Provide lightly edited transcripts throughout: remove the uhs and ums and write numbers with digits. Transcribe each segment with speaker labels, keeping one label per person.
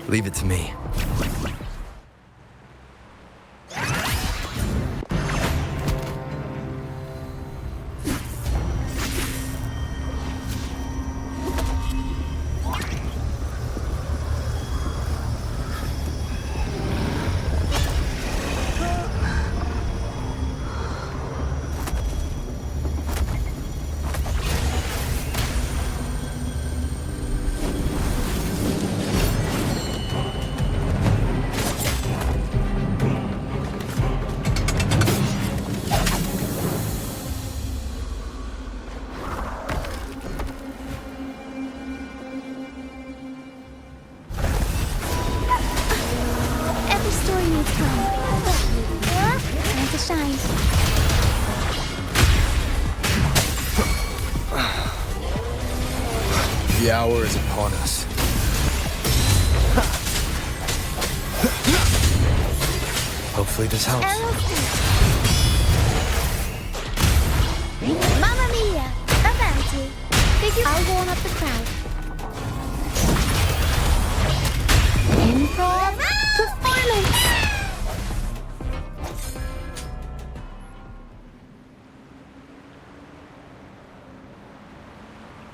Speaker 1: Leave it to me.
Speaker 2: The hour is upon us.
Speaker 1: Hopefully this helps.
Speaker 3: Mamma mia! Avanti! I'll warm up the crowd. Improv performance!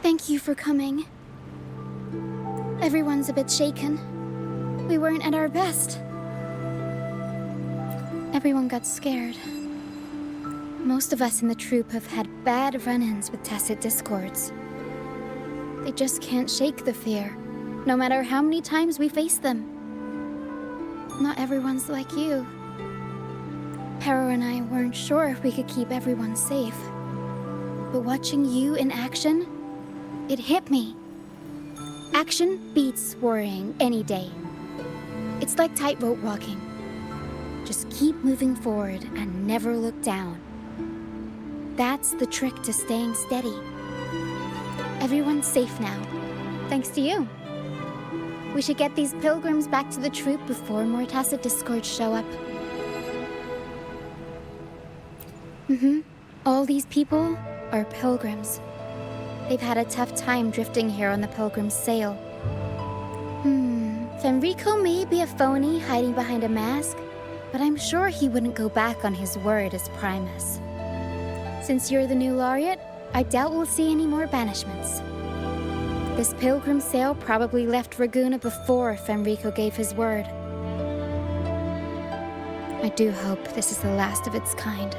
Speaker 3: Thank you for coming. Everyone's a bit shaken. We weren't at our best. Everyone got scared. Most of us in the troupe have had bad run-ins with tacit discords. They just can't shake the fear, no matter how many times we face them. Not everyone's like you. Pero and I weren't sure if we could keep everyone safe. But watching you in action, it hit me. Action beats worrying any day. It's like tightrope walking. Just keep moving forward and never look down. That's the trick to staying steady. Everyone's safe now, thanks to you. We should get these pilgrims back to the troupe before more tacit discords show up. All these people are pilgrims. They've had a tough time drifting here on the Pilgrim's sail. Fenrico may be a phony hiding behind a mask, but I'm sure he wouldn't go back on his word as Primus. Since you're the new laureate, I doubt we'll see any more banishments. This Pilgrim's sail probably left Ragusa before Fenrico gave his word. I do hope this is the last of its kind.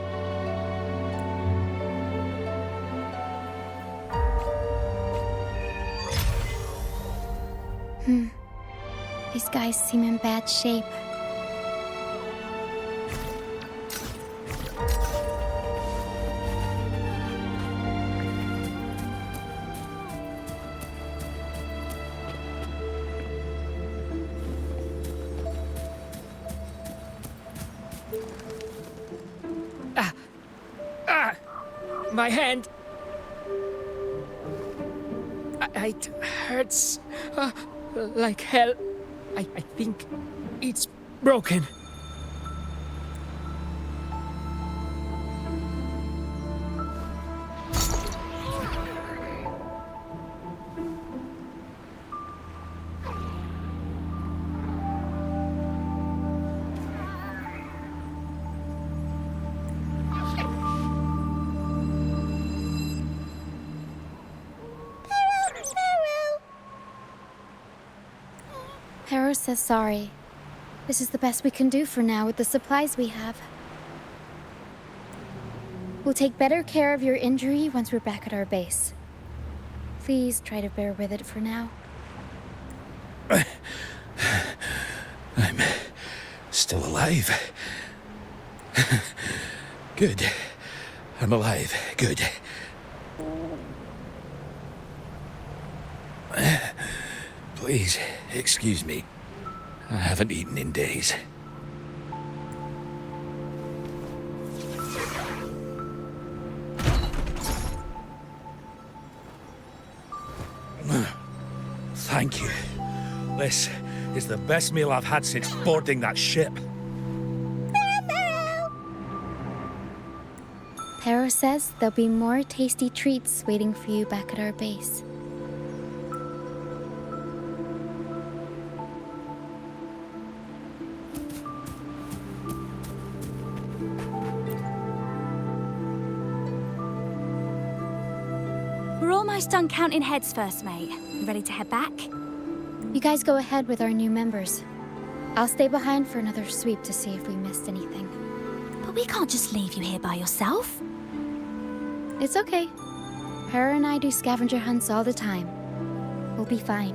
Speaker 3: These guys seem in bad shape.
Speaker 4: My hand. It hurts like hell. I think it's broken.
Speaker 3: Pero says sorry. This is the best we can do for now with the supplies we have. We'll take better care of your injury once we're back at our base. Please try to bear with it for now.
Speaker 2: I'm still alive. Good. I'm alive. Good. Please, excuse me. I haven't eaten in days. Thank you. This is the best meal I've had since boarding that ship.
Speaker 3: Pero says there'll be more tasty treats waiting for you back at our base.
Speaker 5: We're almost done counting heads first, mate. You ready to head back?
Speaker 3: You guys go ahead with our new members. I'll stay behind for another sweep to see if we missed anything.
Speaker 5: But we can't just leave you here by yourself.
Speaker 3: It's okay. Hera and I do scavenger hunts all the time. We'll be fine.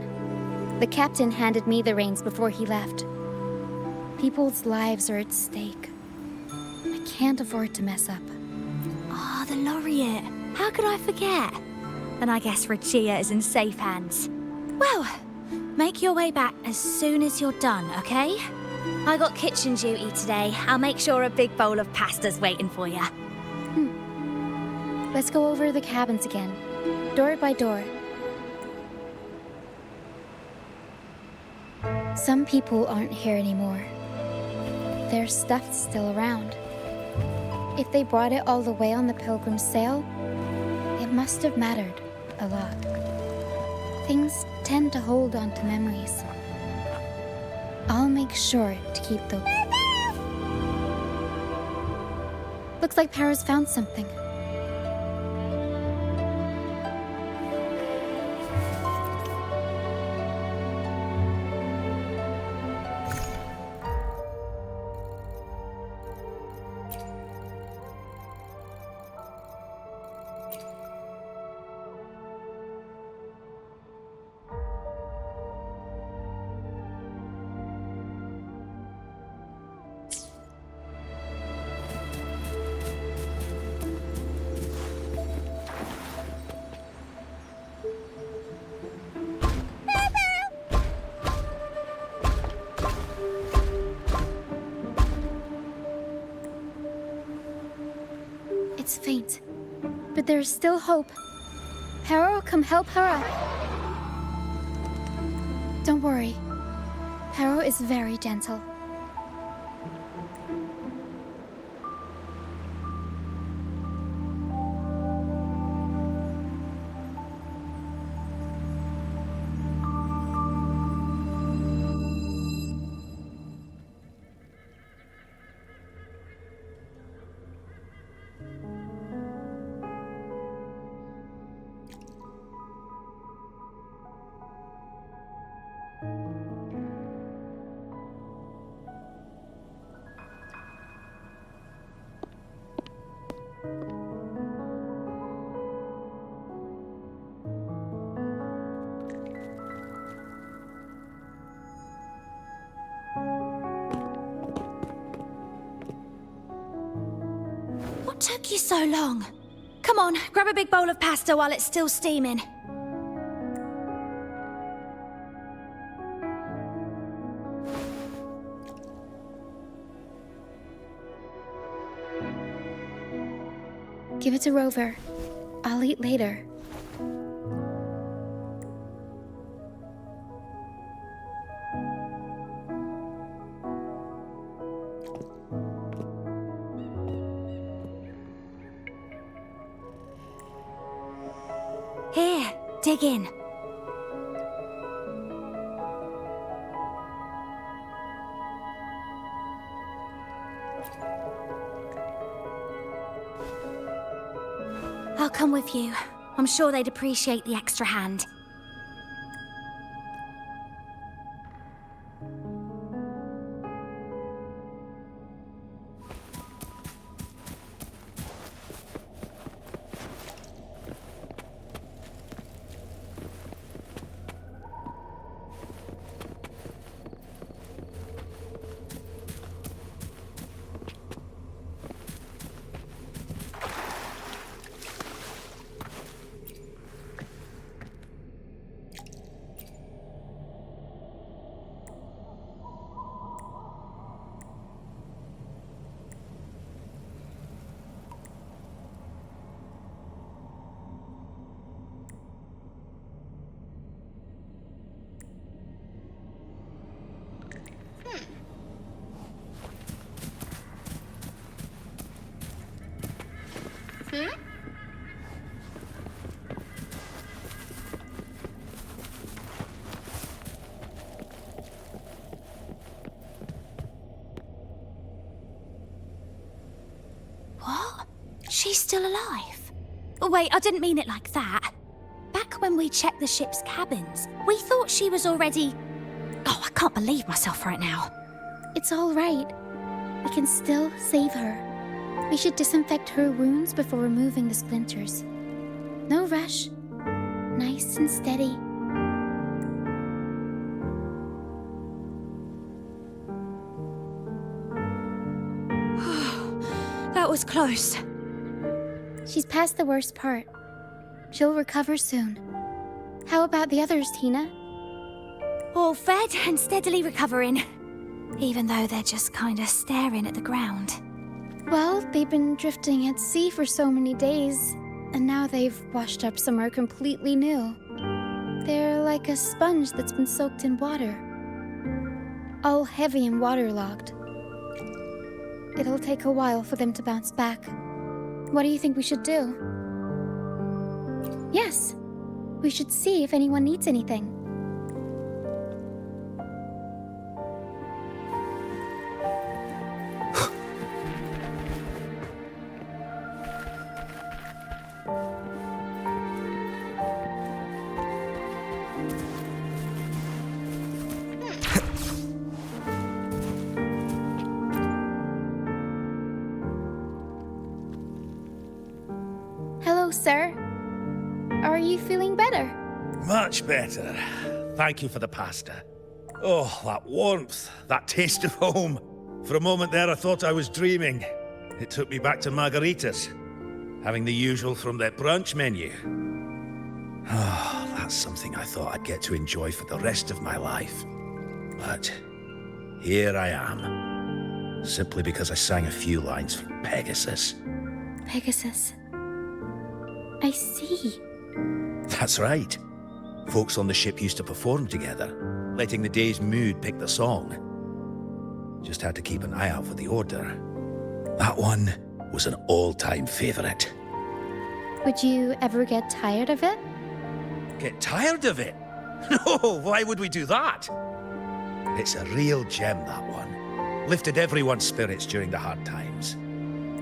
Speaker 3: The captain handed me the reins before he left. People's lives are at stake. I can't afford to mess up.
Speaker 5: Ah, the laureate. How could I forget? Then I guess Roccia is in safe hands. Well, make your way back as soon as you're done, okay? I got kitchen duty today. I'll make sure a big bowl of pasta's waiting for you.
Speaker 3: Let's go over the cabins again, door by door. Some people aren't here anymore. Their stuff's still around. If they brought it all the way on the Pilgrim's sail, it must have mattered a lot. Things tend to hold on to memories. I'll make sure to keep those. Looks like Para's found something. It's faint, but there's still hope. Hera will come help her up. Don't worry. Hera is very gentle.
Speaker 5: What took you so long? Come on, grab a big bowl of pasta while it's still steaming.
Speaker 3: Give it to Rover. I'll eat later.
Speaker 5: Here, dig in. I'll come with you. I'm sure they'd appreciate the extra hand. still alive? Oh, wait, I didn't mean it like that. Back when we checked the ship's cabins, we thought she was already... Oh, I can't believe myself right now.
Speaker 3: It's all right. We can still save her. We should disinfect her wounds before removing the splinters. No rush. Nice and steady.
Speaker 5: That was close.
Speaker 3: She's past the worst part. She'll recover soon. How about the others, Tina?
Speaker 5: All fed and steadily recovering. Even though they're just kinda staring at the ground.
Speaker 3: Well, they've been drifting at sea for so many days, and now they've washed up somewhere completely new. They're like a sponge that's been soaked in water. All heavy and waterlogged. It'll take a while for them to bounce back. What do you think we should do? Yes, we should see if anyone needs anything. Hello, sir. Are you feeling better?
Speaker 2: Much better. Thank you for the pasta. Oh, that warmth, that taste of home. For a moment there, I thought I was dreaming. It took me back to margaritas, having the usual from their brunch menu. Oh, that's something I thought I'd get to enjoy for the rest of my life. But here I am, simply because I sang a few lines for Pegasus.
Speaker 3: Pegasus. I see.
Speaker 2: That's right. Folks on the ship used to perform together, letting the day's mood pick the song. Just had to keep an eye out for the order. That one was an all-time favorite.
Speaker 3: Would you ever get tired of it?
Speaker 2: Get tired of it? No, why would we do that? It's a real gem, that one. Lifted everyone's spirits during the hard times.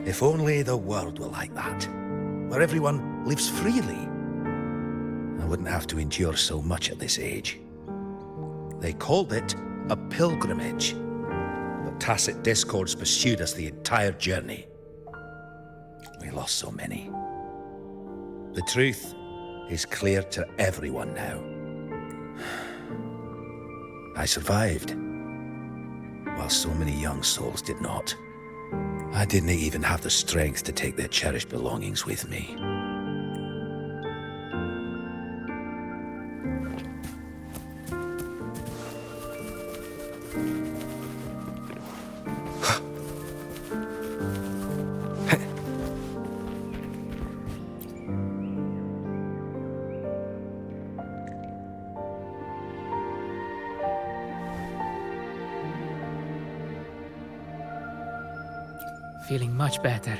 Speaker 2: If only the world were like that, where everyone lives freely. I wouldn't have to endure so much at this age. They called it a pilgrimage, but tacit discords pursued us the entire journey. We lost so many. The truth is clear to everyone now. I survived, while so many young souls did not. I didn't even have the strength to take their cherished belongings with me.
Speaker 4: Feeling much better.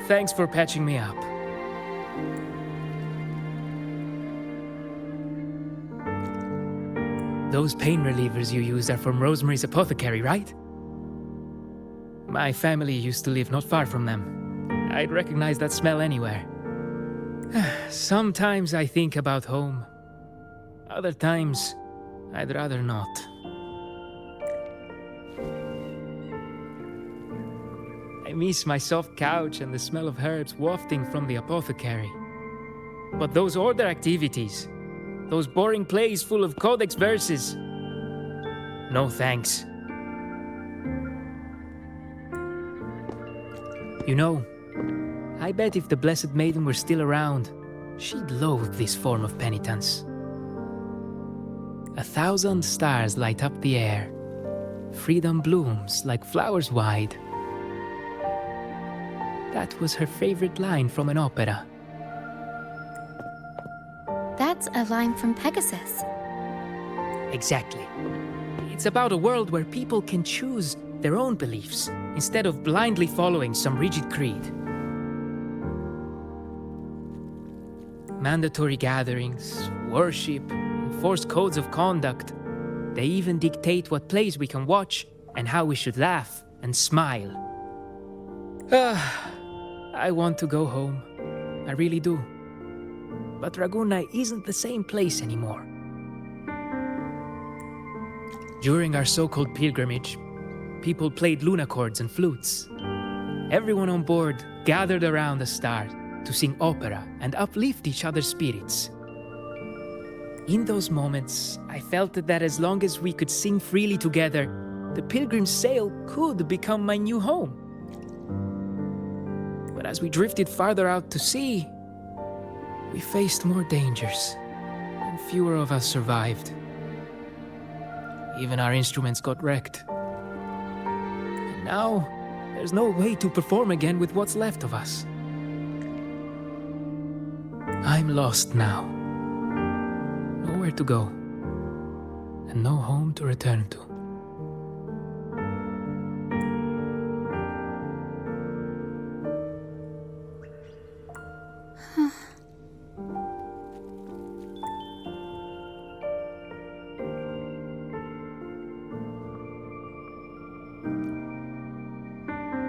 Speaker 4: Thanks for patching me up. Those pain relievers you use are from Rosemary's apothecary, right? My family used to live not far from them. I'd recognize that smell anywhere. Sometimes I think about home. Other times, I'd rather not. I miss my soft couch and the smell of herbs wafting from the apothecary. But those order activities, those boring plays full of codex verses, no thanks. You know, I bet if the Blessed Maiden were still around, she'd loathe this form of penitence. 1,000 stars light up the air. Freedom blooms like flowers wide. That was her favorite line from an opera.
Speaker 3: That's a line from Pegasus.
Speaker 4: Exactly. It's about a world where people can choose their own beliefs instead of blindly following some rigid creed. Mandatory gatherings, worship, enforced codes of conduct. They even dictate what plays we can watch and how we should laugh and smile. I want to go home. I really do. But Raguna isn't the same place anymore. During our so-called pilgrimage, people played lunacords and flutes. Everyone on board gathered around the star to sing opera and uplift each other's spirits. In those moments, I felt that as long as we could sing freely together, the pilgrim's sail could become my new home. But as we drifted farther out to sea, we faced more dangers, and fewer of us survived. Even our instruments got wrecked. And now, there's no way to perform again with what's left of us. I'm lost now. Nowhere to go, and no home to return to.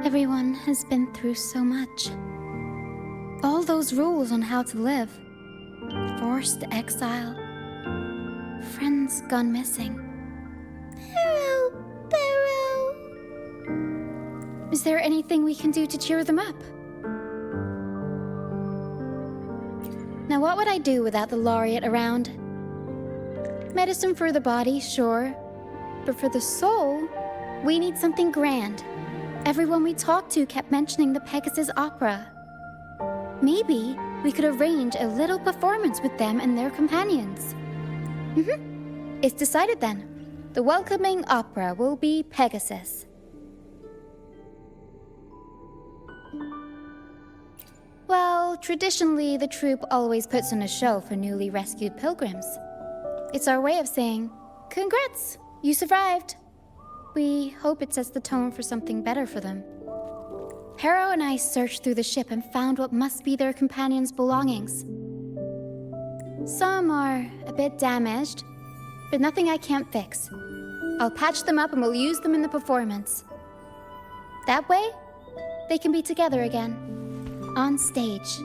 Speaker 3: Everyone has been through so much. All those rules on how to live. Forced exile. Friends gone missing. Barrow! Barrow! Is there anything we can do to cheer them up? Now what would I do without the laureate around? Medicine for the body, sure. But for the soul, we need something grand. Everyone we talked to kept mentioning the Pegasus Opera. Maybe we could arrange a little performance with them and their companions. It's decided then. The welcoming opera will be Pegasus. Well, traditionally, the troupe always puts on a show for newly rescued pilgrims. It's our way of saying, "Congrats, you survived." We hope it sets the tone for something better for them. Pero and I searched through the ship and found what must be their companions' belongings. Some are a bit damaged, but nothing I can't fix. I'll patch them up and we'll use them in the performance. That way, they can be together again, on stage.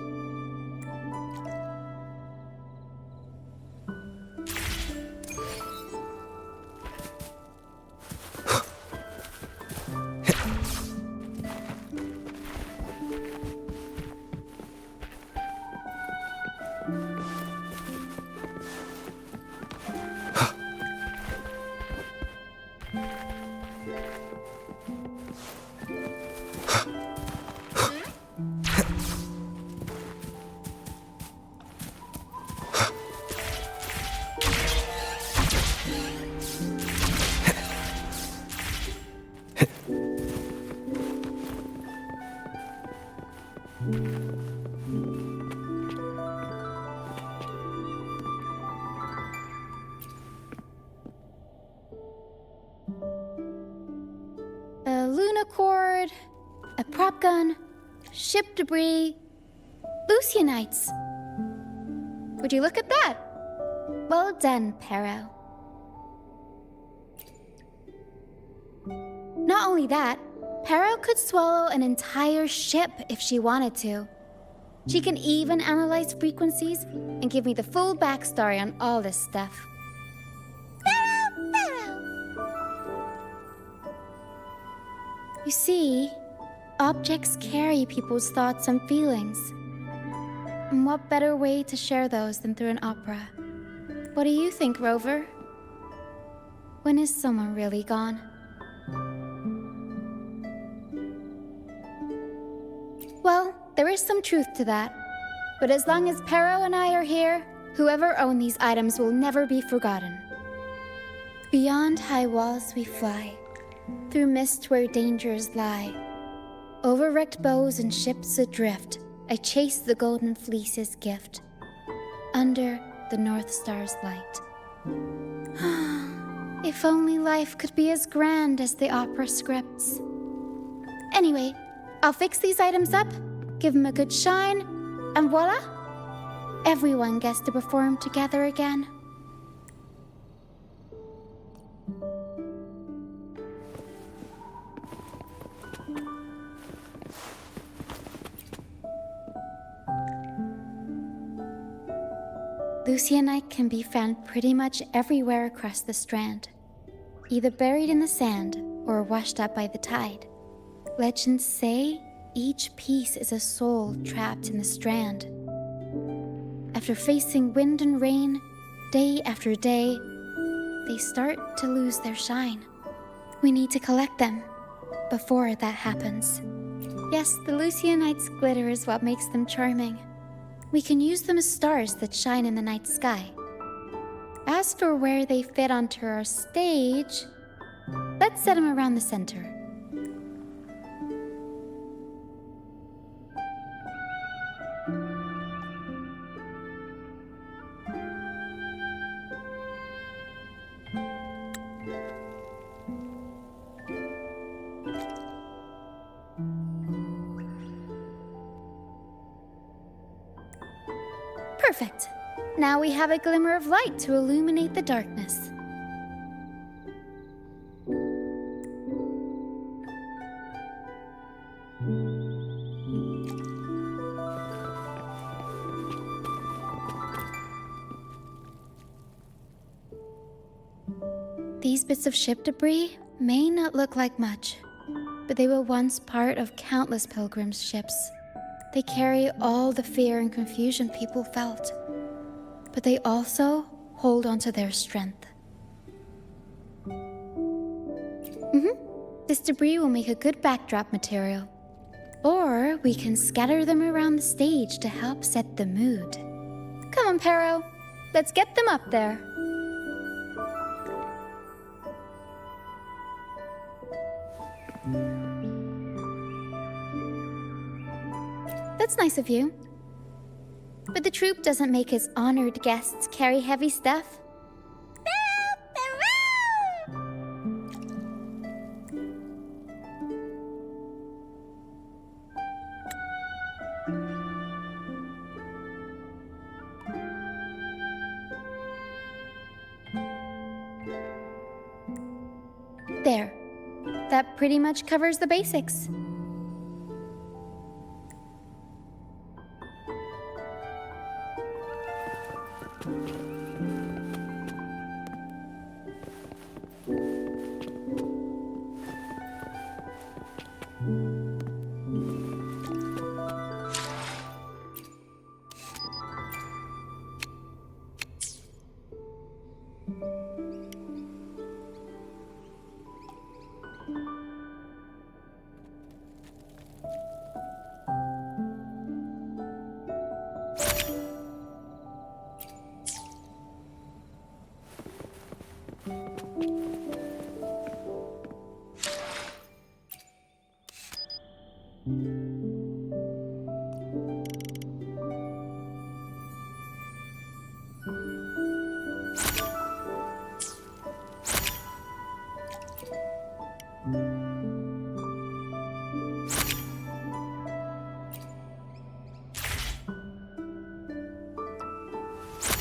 Speaker 3: A lunacord, a prop gun, ship debris, Lucianites. Would you look at that? Well done, Pero. Not only that, Pero could swallow an entire ship if she wanted to. She can even analyze frequencies and give me the full backstory on all this stuff. You see, objects carry people's thoughts and feelings. And what better way to share those than through an opera? What do you think, Rover? When is someone really gone? Well, there is some truth to that. But as long as Pero and I are here, whoever owned these items will never be forgotten. Beyond high walls we fly, through mist where dangers lie. Over wrecked bows and ships adrift, I chase the golden fleece's gift. Under the North Star's light. If only life could be as grand as the opera scripts. Anyway, I'll fix these items up, give them a good shine, and voila! Everyone gets to perform together again. Lucianite can be found pretty much everywhere across the strand, either buried in the sand or washed up by the tide. Legends say each piece is a soul trapped in the strand. After facing wind and rain, day after day, they start to lose their shine. We need to collect them before that happens. Yes, the Lucianite's glitter is what makes them charming. We can use them as stars that shine in the night sky. As for where they fit onto our stage, let's set them around the center. Perfect. Now we have a glimmer of light to illuminate the darkness. These bits of ship debris may not look like much, but they were once part of countless pilgrims' ships. They carry all the fear and confusion people felt, but they also hold onto their strength. This debris will make a good backdrop material. Or we can scatter them around the stage to help set the mood. Come on, Pero. Let's get them up there. That's nice of you. But the troupe doesn't make its honored guests carry heavy stuff. There. That pretty much covers the basics.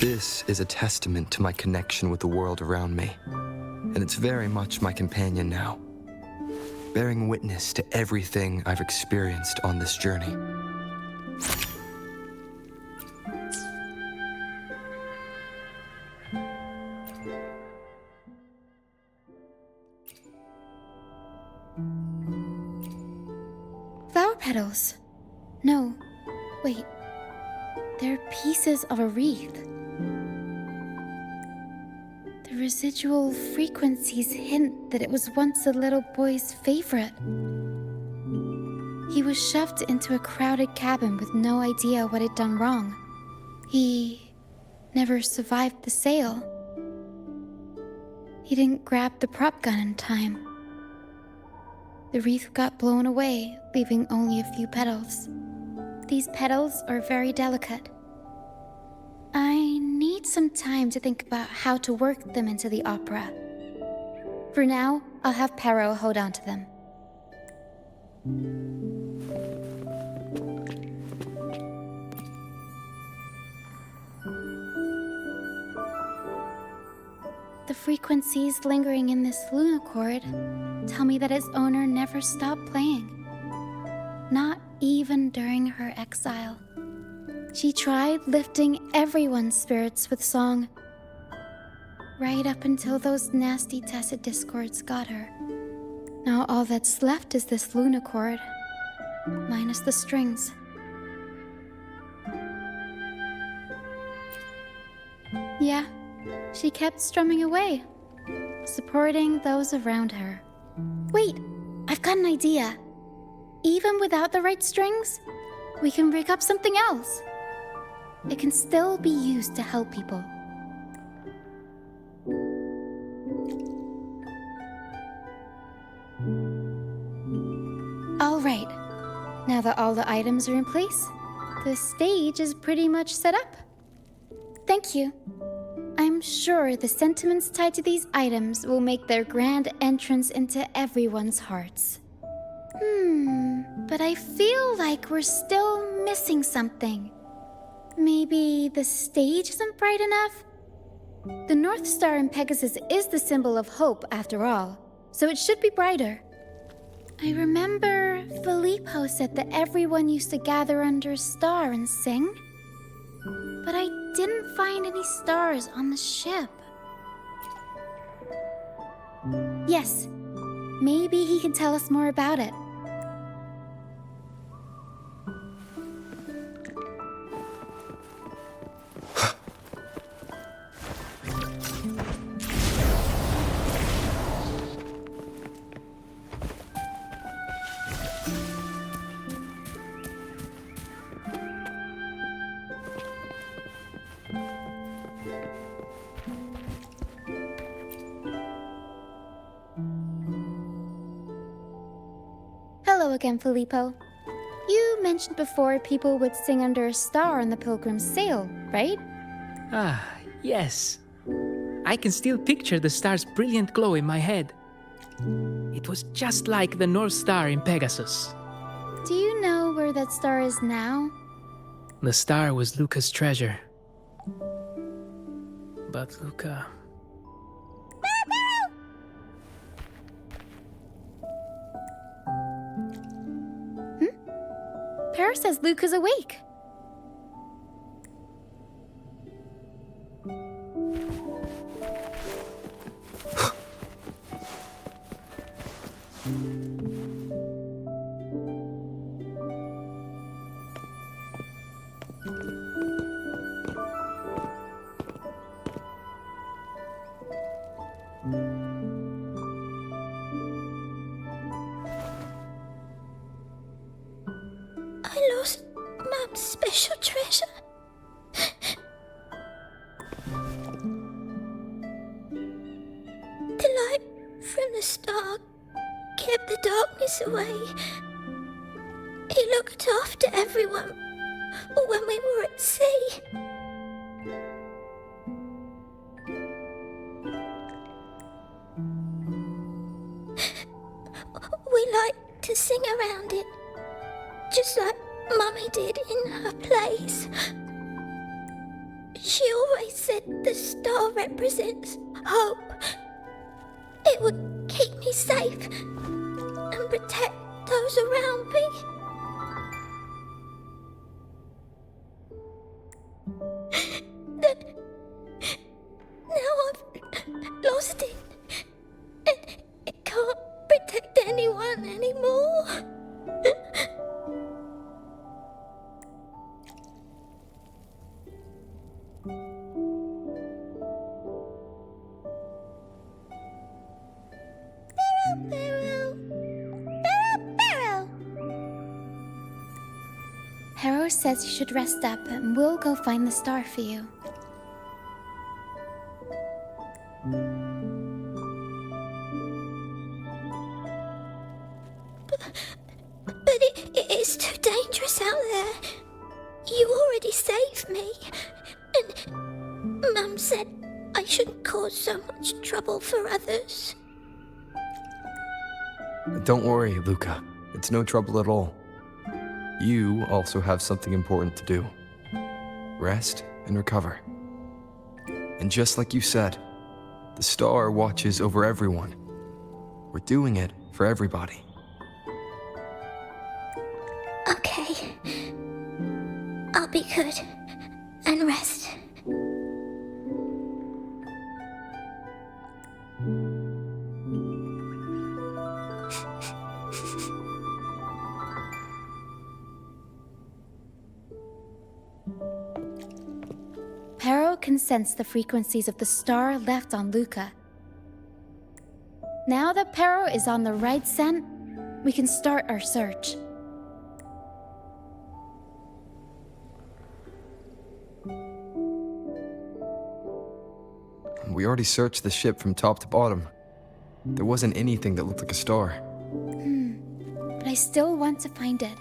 Speaker 1: This is a testament to my connection with the world around me, and it's very much my companion now, bearing witness to everything I've experienced on this journey.
Speaker 3: Flower petals. No, wait. They're pieces of a wreath. The residual frequencies hint that it was once a little boy's favorite. He was shoved into a crowded cabin with no idea what had done wrong. He never survived the sale. He didn't grab the prop gun in time. The wreath got blown away, leaving only a few petals. These petals are very delicate. I need some time to think about how to work them into the opera. For now, I'll have Pero hold on to them. The frequencies lingering in this lunochord tell me that its owner never stopped playing. Not even during her exile. She tried lifting everyone's spirits with song, right up until those nasty tacit discords got her. Now all that's left is this Luna chord, minus the strings. Yeah, she kept strumming away, supporting those around her. Wait, I've got an idea. Even without the right strings, we can rig up something else. It can still be used to help people. All right, now that all the items are in place, the stage is pretty much set up. Thank you. I'm sure the sentiments tied to these items will make their grand entrance into everyone's hearts. But I feel like we're still missing something. Maybe the stage isn't bright enough? The North Star in Pegasus is the symbol of hope, after all, so it should be brighter. I remember Filippo said that everyone used to gather under a star and sing, but I didn't find any stars on the ship. Yes, maybe he can tell us more about it. Hello again, Filippo. You mentioned before people would sing under a star on the Pilgrim's sail, right?
Speaker 4: Ah, yes. I can still picture the star's brilliant glow in my head. It was just like the North Star in Pegasus.
Speaker 3: Do you know where that star is now?
Speaker 4: The star was Luca's treasure. But Luca...
Speaker 3: Para says Luke is awake.
Speaker 5: I lost Mum's special treasure. The light from the star kept the darkness away. He looked after everyone when we were at sea. We liked to sing around it, just like Mummy did in her plays. She always said the star represents hope. It would keep me safe and protect those around me. Now I've lost it, and it can't protect anyone anymore.
Speaker 3: Harrow says you should rest up and we'll go find the star for you.
Speaker 5: But it is too dangerous out there. You already saved me. And Mum said I shouldn't cause so much trouble for others.
Speaker 1: Don't worry, Luca. It's no trouble at all. You also have something important to do. Rest and recover. And just like you said, the star watches over everyone. We're doing it for everybody.
Speaker 5: Okay. I'll be
Speaker 3: good and rest. Pero can sense the frequencies of the star left on Luca. Now that Pero is on the right scent, we can start our search.
Speaker 1: We already searched the ship from top to bottom. There wasn't anything that looked like a star.
Speaker 3: But I still want to find it.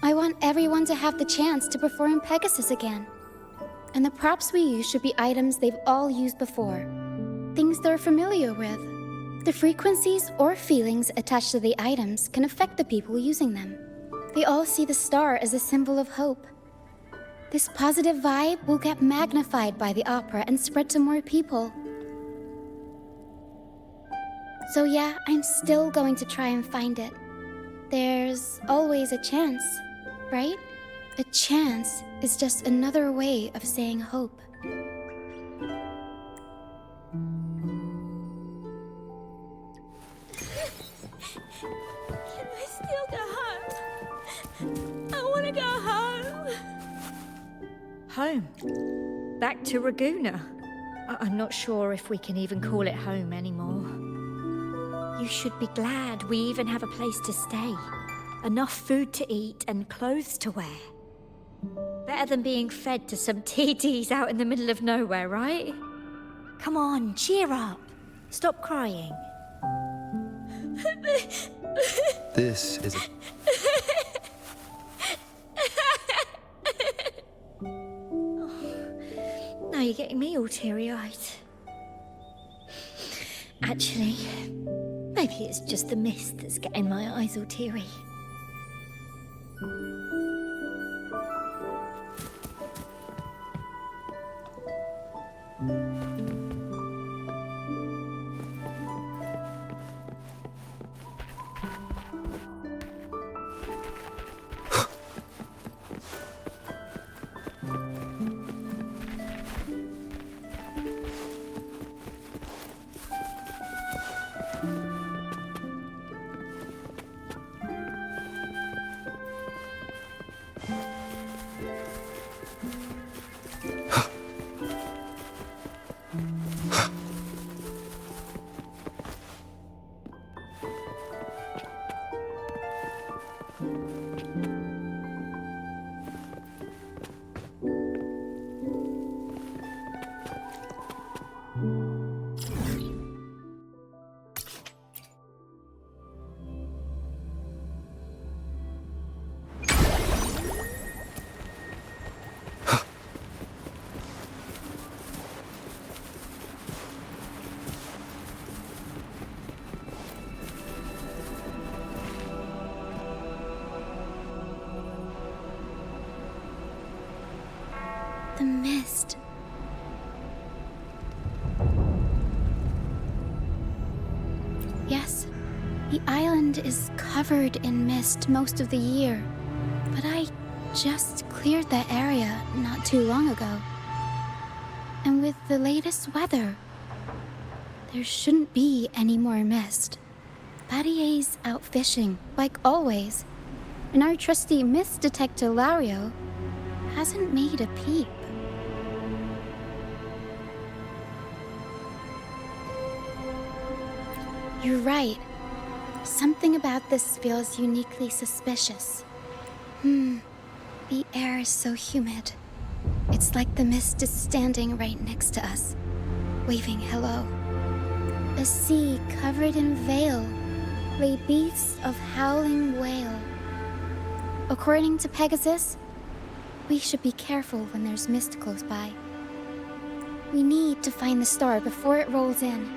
Speaker 3: I want everyone to have the chance to perform Pegasus again. And the props we use should be items they've all used before. Things they're familiar with. The frequencies or feelings attached to the items can affect the people using them. They all see the star as a symbol of hope. This positive vibe will get magnified by the opera and spread to more people. So yeah, I'm still going to try and find it. There's always a chance, right? A chance is just another way of saying hope.
Speaker 5: Can I still go home? I want to go home.
Speaker 6: Home? Back to Raguna? I'm not sure if we can even call it home anymore. You should be glad we even have a place to stay. Enough food to eat and clothes to wear. Better than being fed to some TDs out in the middle of nowhere, right? Come on, cheer up. Stop crying.
Speaker 1: This is a...
Speaker 6: Now you're getting me all teary-eyed. Actually, maybe it's just the mist that's getting my eyes all teary.
Speaker 3: The mist. Yes, the island is covered in mist most of the year, but I just cleared that area not too long ago. And with the latest weather, there shouldn't be any more mist. Battier's out fishing, like always, and our trusty mist detector Lario hasn't made a peep. You're right. Something about this feels uniquely suspicious. The air is so humid. It's like the mist is standing right next to us, waving hello. A sea covered in veil lay beasts of howling whale. According to Pegasus, we should be careful when there's mist close by. We need to find the star before it rolls in.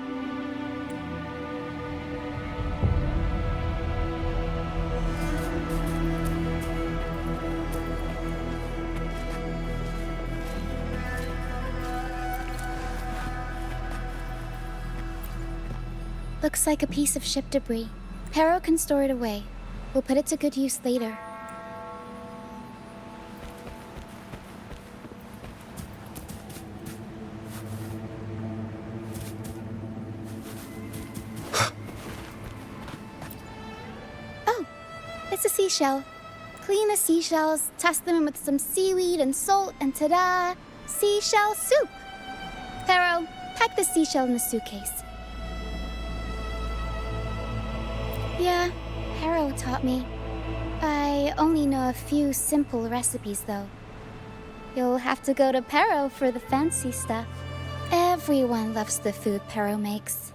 Speaker 3: Looks like a piece of ship debris. Pero can store it away. We'll put it to good use later. Just a seashell. Clean the seashells, test them with some seaweed and salt, and ta-da! Seashell soup! Pero, pack the seashell in the suitcase. Yeah, Pero taught me. I only know a few simple recipes, though. You'll have to go to Pero for the fancy stuff. Everyone loves the food Pero makes.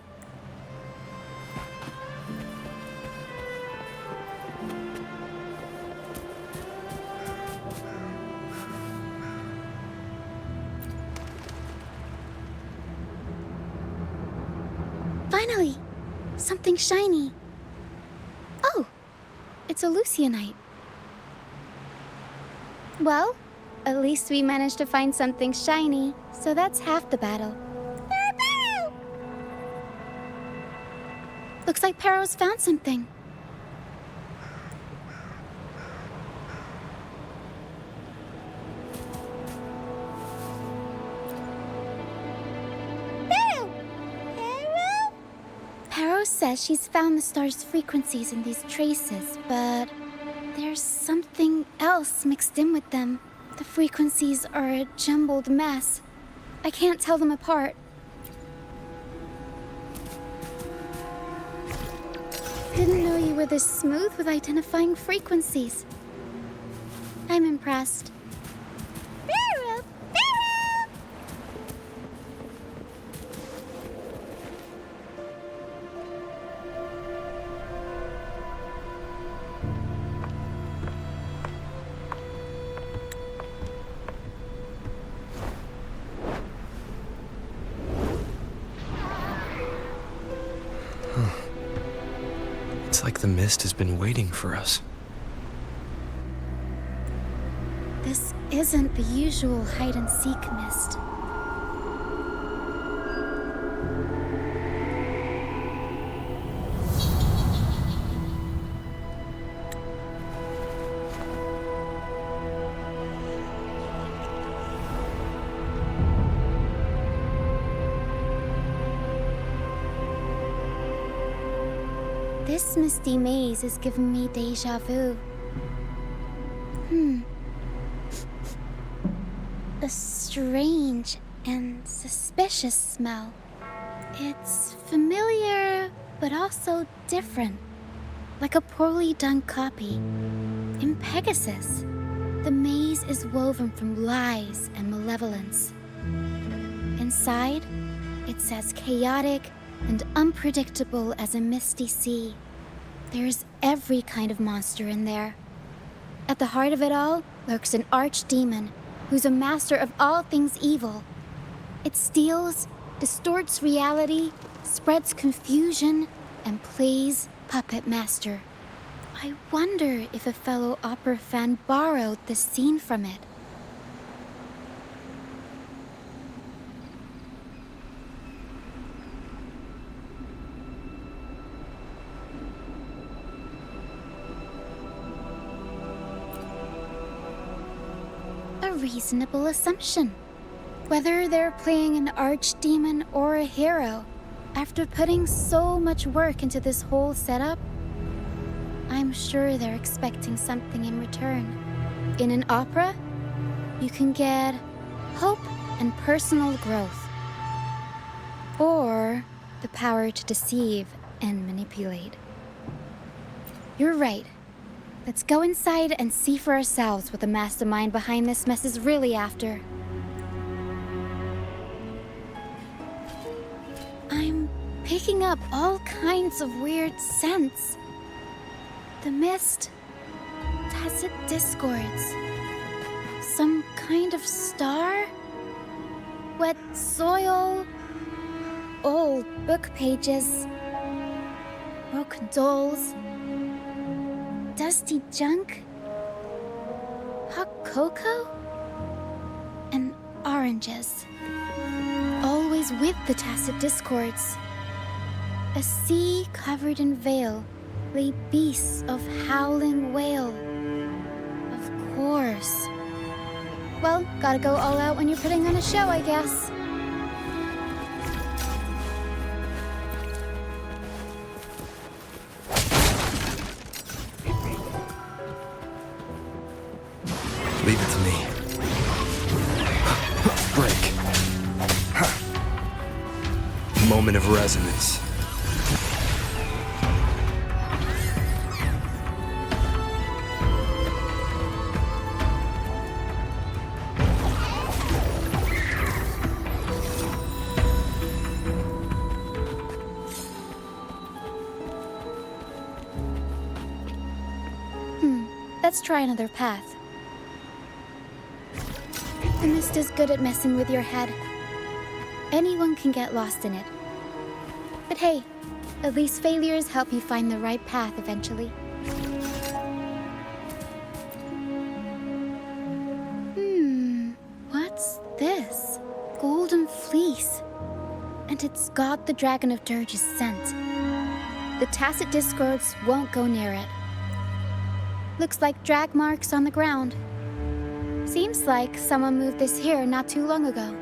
Speaker 3: Finally! Something shiny. Oh! It's a Lucianite. Well, at least we managed to find something shiny, so that's half the battle. Pero! Looks like Pero's found something. Pero says she's found the star's frequencies in these traces, but there's something else mixed in with them. The frequencies are a jumbled mess. I can't tell them apart. Didn't know you were this smooth with identifying frequencies. I'm impressed. Pero! Pero!
Speaker 1: It's like the mist has been waiting for us.
Speaker 3: This isn't the usual hide-and-seek mist. This misty maze is giving me déjà vu. A strange and suspicious smell. It's familiar, but also different. Like a poorly done copy. In Pegasus, the maze is woven from lies and malevolence. Inside, it's as chaotic and unpredictable as a misty sea. There's every kind of monster in there. At the heart of it all lurks an archdemon who's a master of all things evil. It steals, distorts reality, spreads confusion, and plays puppet master. I wonder if a fellow opera fan borrowed this scene from it. A reasonable assumption. Whether they're playing an archdemon or a hero, after putting so much work into this whole setup, I'm sure they're expecting something in return. In an opera, you can get hope and personal growth, or the power to deceive and manipulate. You're right. Let's go inside and see for ourselves what the mastermind behind this mess is really after. I'm picking up all kinds of weird scents. The mist, tacit discords, some kind of star, wet soil, old book pages, broken dolls, dusty junk, hot cocoa, and oranges. Always with the tacit discords. A sea covered in veil lay beasts of howling wail. Of course. Well, gotta go all out when you're putting on a show, I guess.
Speaker 1: moment of resonance.
Speaker 3: Let's try another path. The mist is good at messing with your head. Anyone can get lost in it. But hey, at least failures help you find the right path eventually. What's this? Golden fleece. And it's got the Dragon of Dirge's scent. The Tacit Discords won't go near it. Looks like drag marks on the ground. Seems like someone moved this here not too long ago.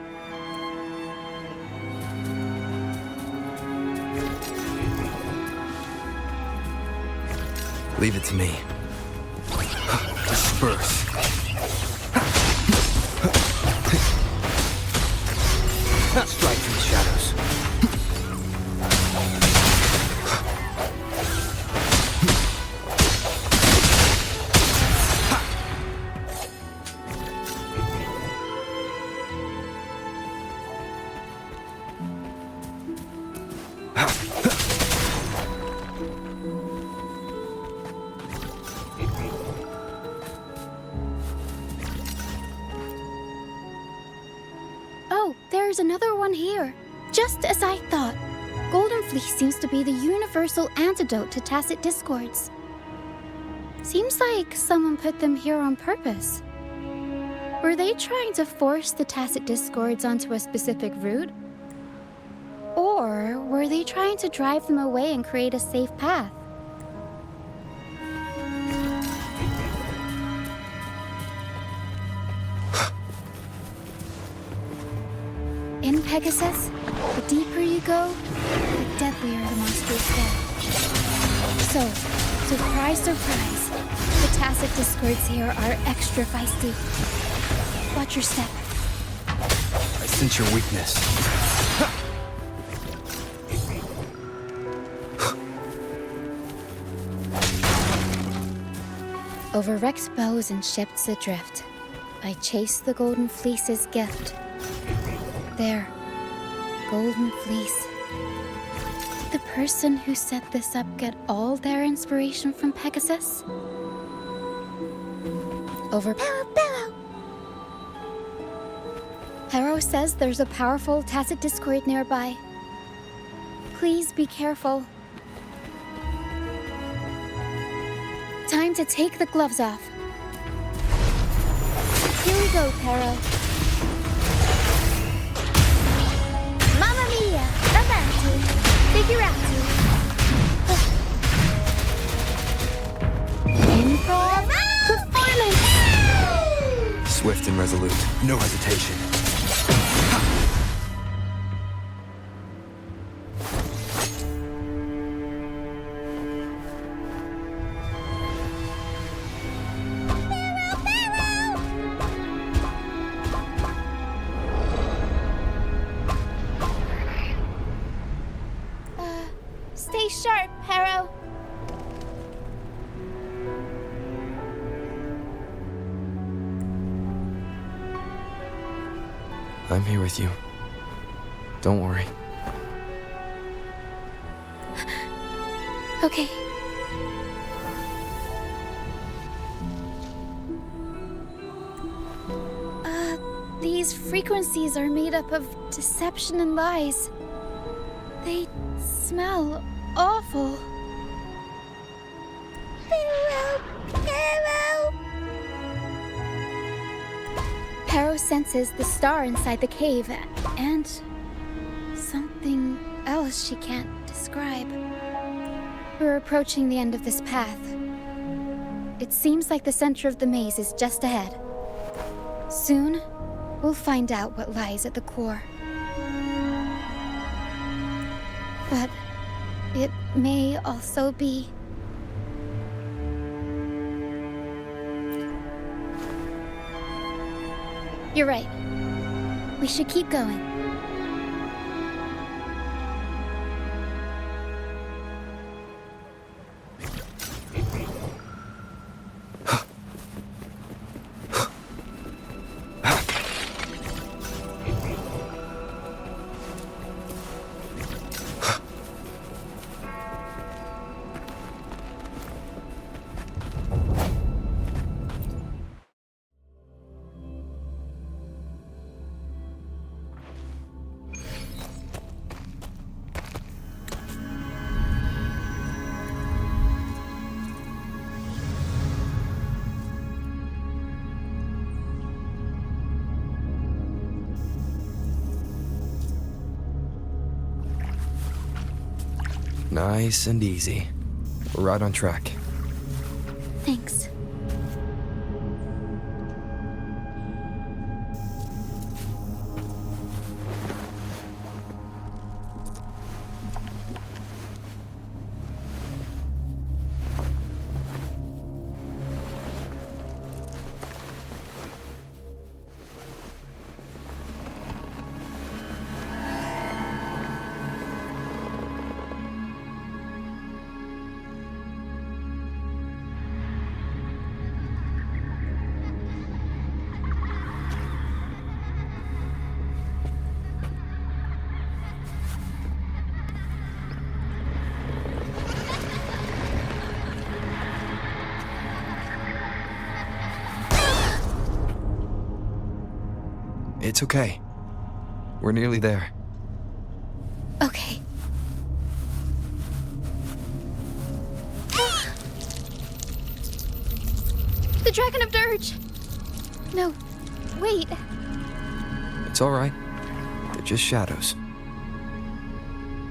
Speaker 1: Leave it to me. Disperse. Strike from the shadows.
Speaker 3: Oh, there's another one here. Just as I thought. Golden Fleece seems to be the universal antidote to Tacit Discords. Seems like someone put them here on purpose. Were they trying to force the Tacit Discords onto a specific route? Or were they trying to drive them away and create a safe path? In Pegasus, the deeper you go, the deadlier the monsters get. So, surprise, surprise, the Tacit Discords here are extra feisty. Watch your step.
Speaker 1: I sense your weakness.
Speaker 3: Over wrecked bows and ships adrift, I chase the Golden Fleece's gift. There, Golden Fleece. Did the person who set this up get all their inspiration from Pegasus? Over Pero! Pero says there's a powerful Tacit Discord nearby. Please be careful. Time to take the gloves off. Here we go, Pero. Mamma mia! Avanti! Figurati! Improv performance!
Speaker 1: Swift and resolute. No hesitation.
Speaker 3: Stay sharp, Pero.
Speaker 1: I'm here with you. Don't worry.
Speaker 3: Okay. These frequencies are made up of deception and lies. They smell awful. Pero senses the star inside the cave and something else she can't describe. We're approaching the end of this path. It seems like the center of the maze is just ahead. Soon, we'll find out what lies at the core. But it may also be... You're right. We should keep going.
Speaker 1: Nice and easy. We're right on track.
Speaker 3: Thanks.
Speaker 1: It's okay. We're nearly there.
Speaker 3: Okay. The Dragon of Dirge! No, wait.
Speaker 1: It's all right. They're just shadows.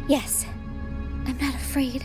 Speaker 3: Yes, I'm not afraid.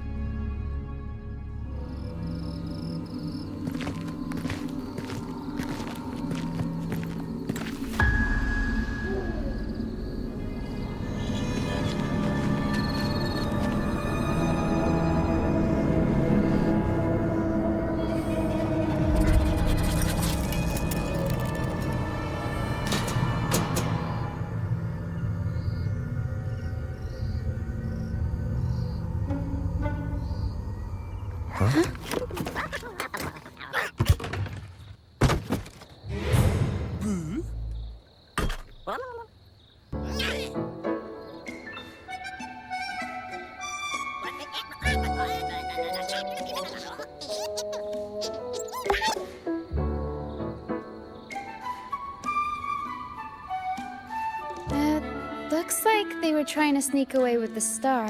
Speaker 3: Looks like they were trying to sneak away with the star,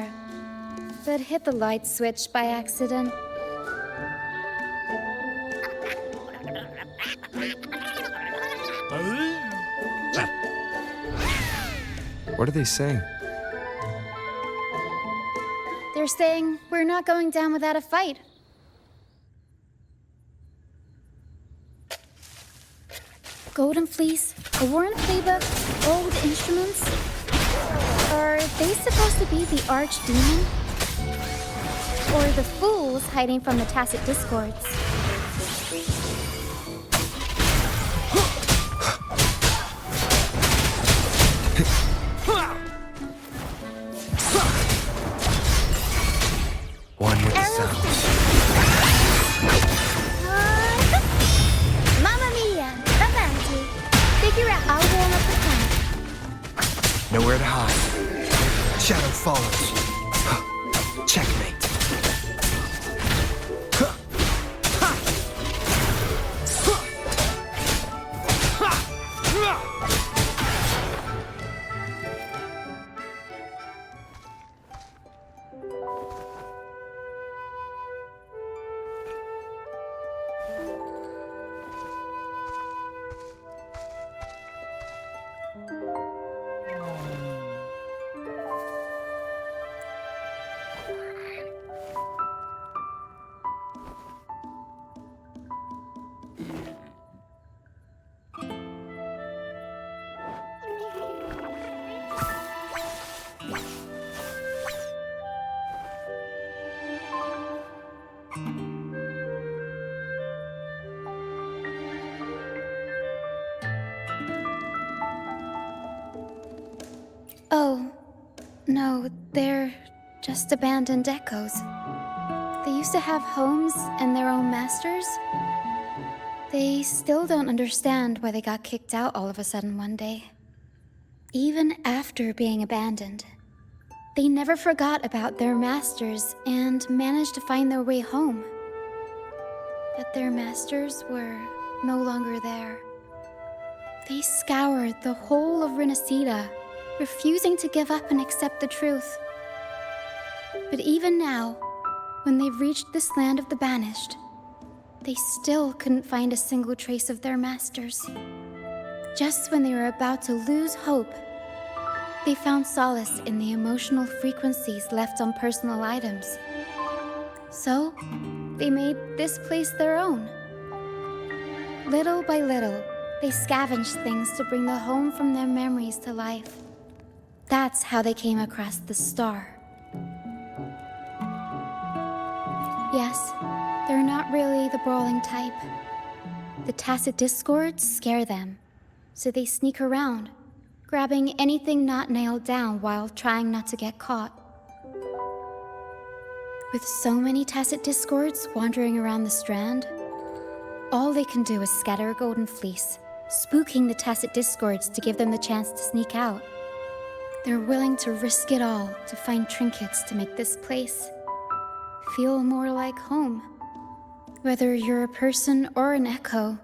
Speaker 3: but hit the light switch by accident.
Speaker 1: What are they saying?
Speaker 3: They're saying we're not going down without a fight. Golden Fleece, a worn playbook, old instruments. Are they supposed to be the archdemon? Or the fools hiding from the tacit discords?
Speaker 1: One with the sounds.
Speaker 3: Mamma mia! Avanti! Figure out I'll warm up the camp.
Speaker 1: Nowhere to hide. Shadow follows. Checkmate.
Speaker 3: Oh, no, they're just abandoned echoes. They used to have homes and their own masters. They still don't understand why they got kicked out all of a sudden one day. Even after being abandoned, they never forgot about their masters and managed to find their way home. But their masters were no longer there. They scoured the whole of Renacida, refusing to give up and accept the truth. But even now, when they've reached this land of the banished, they still couldn't find a single trace of their masters. Just when they were about to lose hope, They found solace in the emotional frequencies left on personal items. So, they made this place their own. Little by little, they scavenged things to bring the home from their memories to life. That's how they came across the star. Yes, they're not really the brawling type. The tacit discords scare them, so they sneak around, grabbing anything not nailed down while trying not to get caught. With so many tacit discords wandering around the Strand, all they can do is scatter a golden fleece, spooking the tacit discords to give them the chance to sneak out. They're willing to risk it all to find trinkets to make this place feel more like home. Whether you're a person or an echo,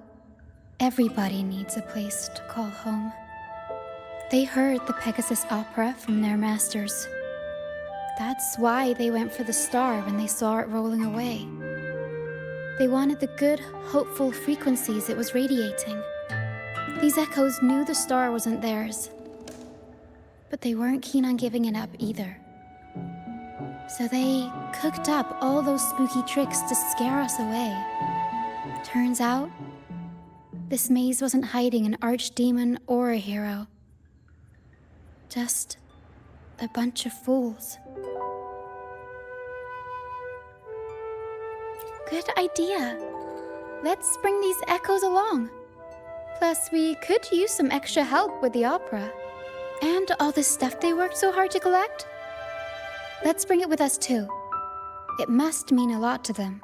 Speaker 3: everybody needs a place to call home. They heard the Pegasus Opera from their masters. That's why they went for the star when they saw it rolling away. They wanted the good, hopeful frequencies it was radiating. These echoes knew the star wasn't theirs, but they weren't keen on giving it up either. So they cooked up all those spooky tricks to scare us away. Turns out, this maze wasn't hiding an archdemon or a hero. Just a bunch of fools. Good idea. Let's bring these echoes along. Plus, we could use some extra help with the opera. And all the stuff they worked so hard to collect. Let's bring it with us too. It must mean a lot to them.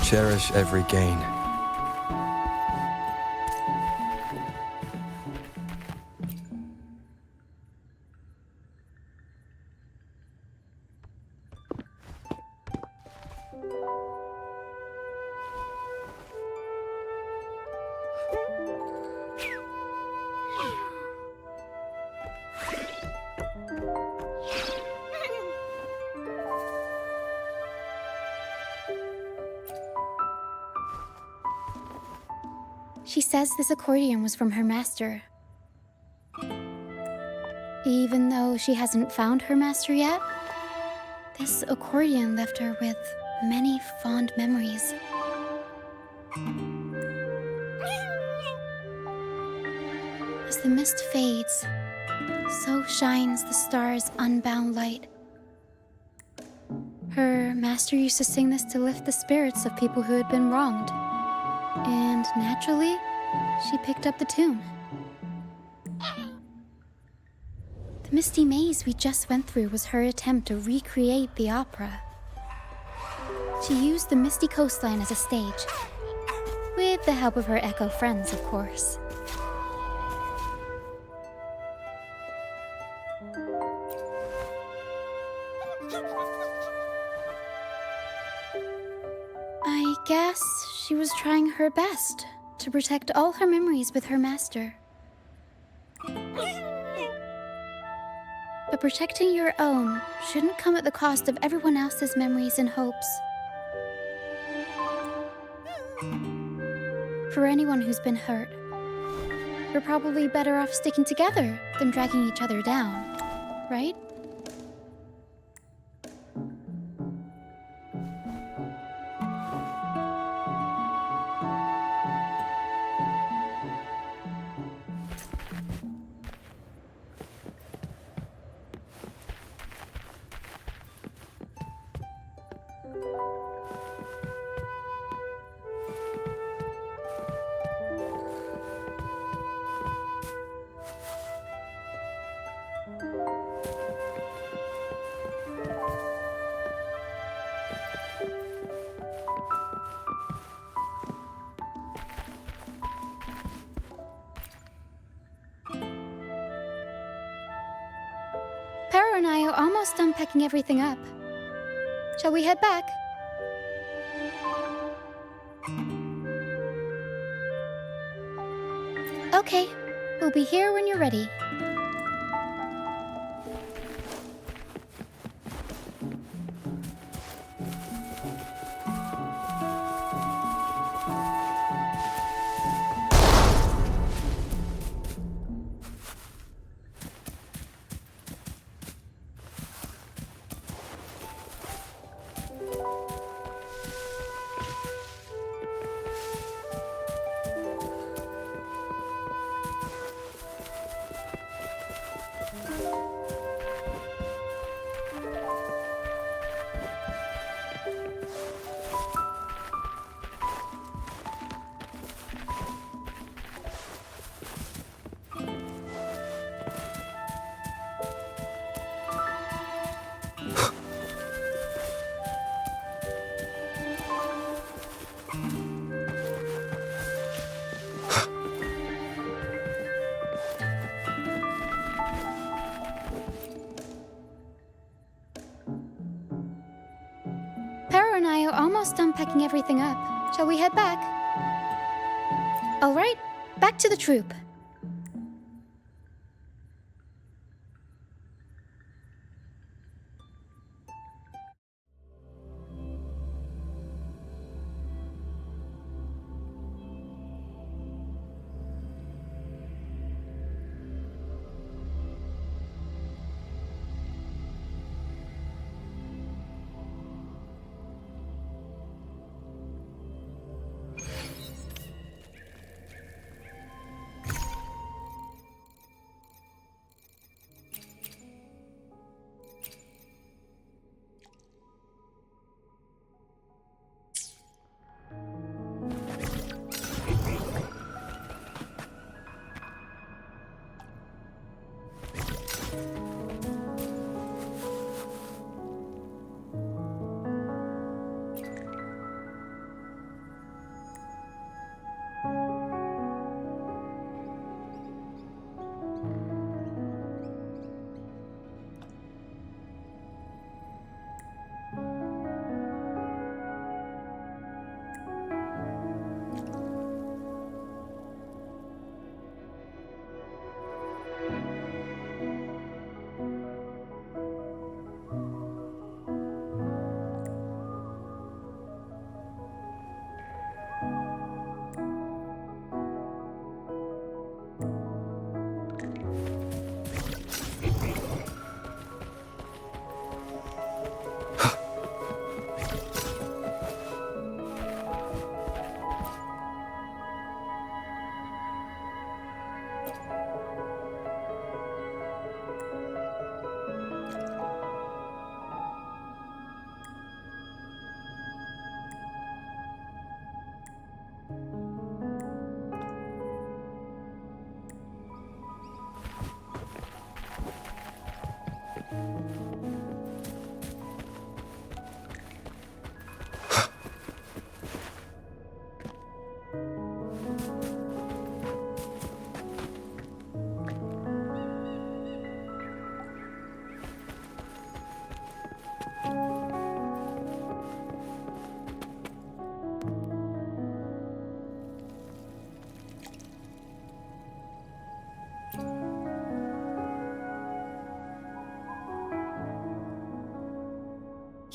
Speaker 1: Cherish every gain.
Speaker 3: She says this accordion was from her master. Even though she hasn't found her master yet, this accordion left her with many fond memories. As the mist fades, so shines the star's unbound light. Her master used to sing this to lift the spirits of people who had been wronged. And naturally, she picked up the tune. The misty maze we just went through was her attempt to recreate the opera. She used the misty coastline as a stage, with the help of her echo friends, of course. I guess she was trying her best to protect all her memories with her master. But protecting your own shouldn't come at the cost of everyone else's memories and hopes. For anyone who's been hurt, you're probably better off sticking together than dragging each other down, right? Pero and I are almost done packing everything up. Shall we head back? Okay, we'll be here when you're ready. Pero and I are almost done packing everything up. Shall we head back? All right, back to the troop.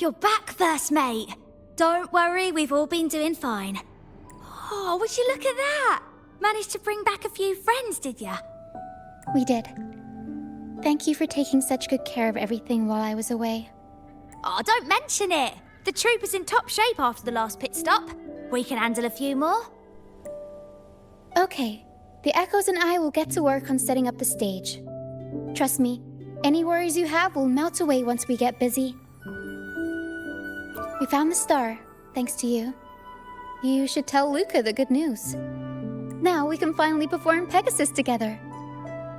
Speaker 5: You're back, first mate. Don't worry, we've all been doing fine. Oh, would you look at that? Managed to bring back a few friends, did ya?
Speaker 3: We did. Thank you for taking such good care of everything while I was away.
Speaker 5: Oh, don't mention it. The troop is in top shape after the last pit stop. We can handle a few more.
Speaker 3: Okay, the Echoes and I will get to work on setting up the stage. Trust me, any worries you have will melt away once we get busy. We found the star, thanks to you. You should tell Luca the good news. Now we can finally perform Pegasus together.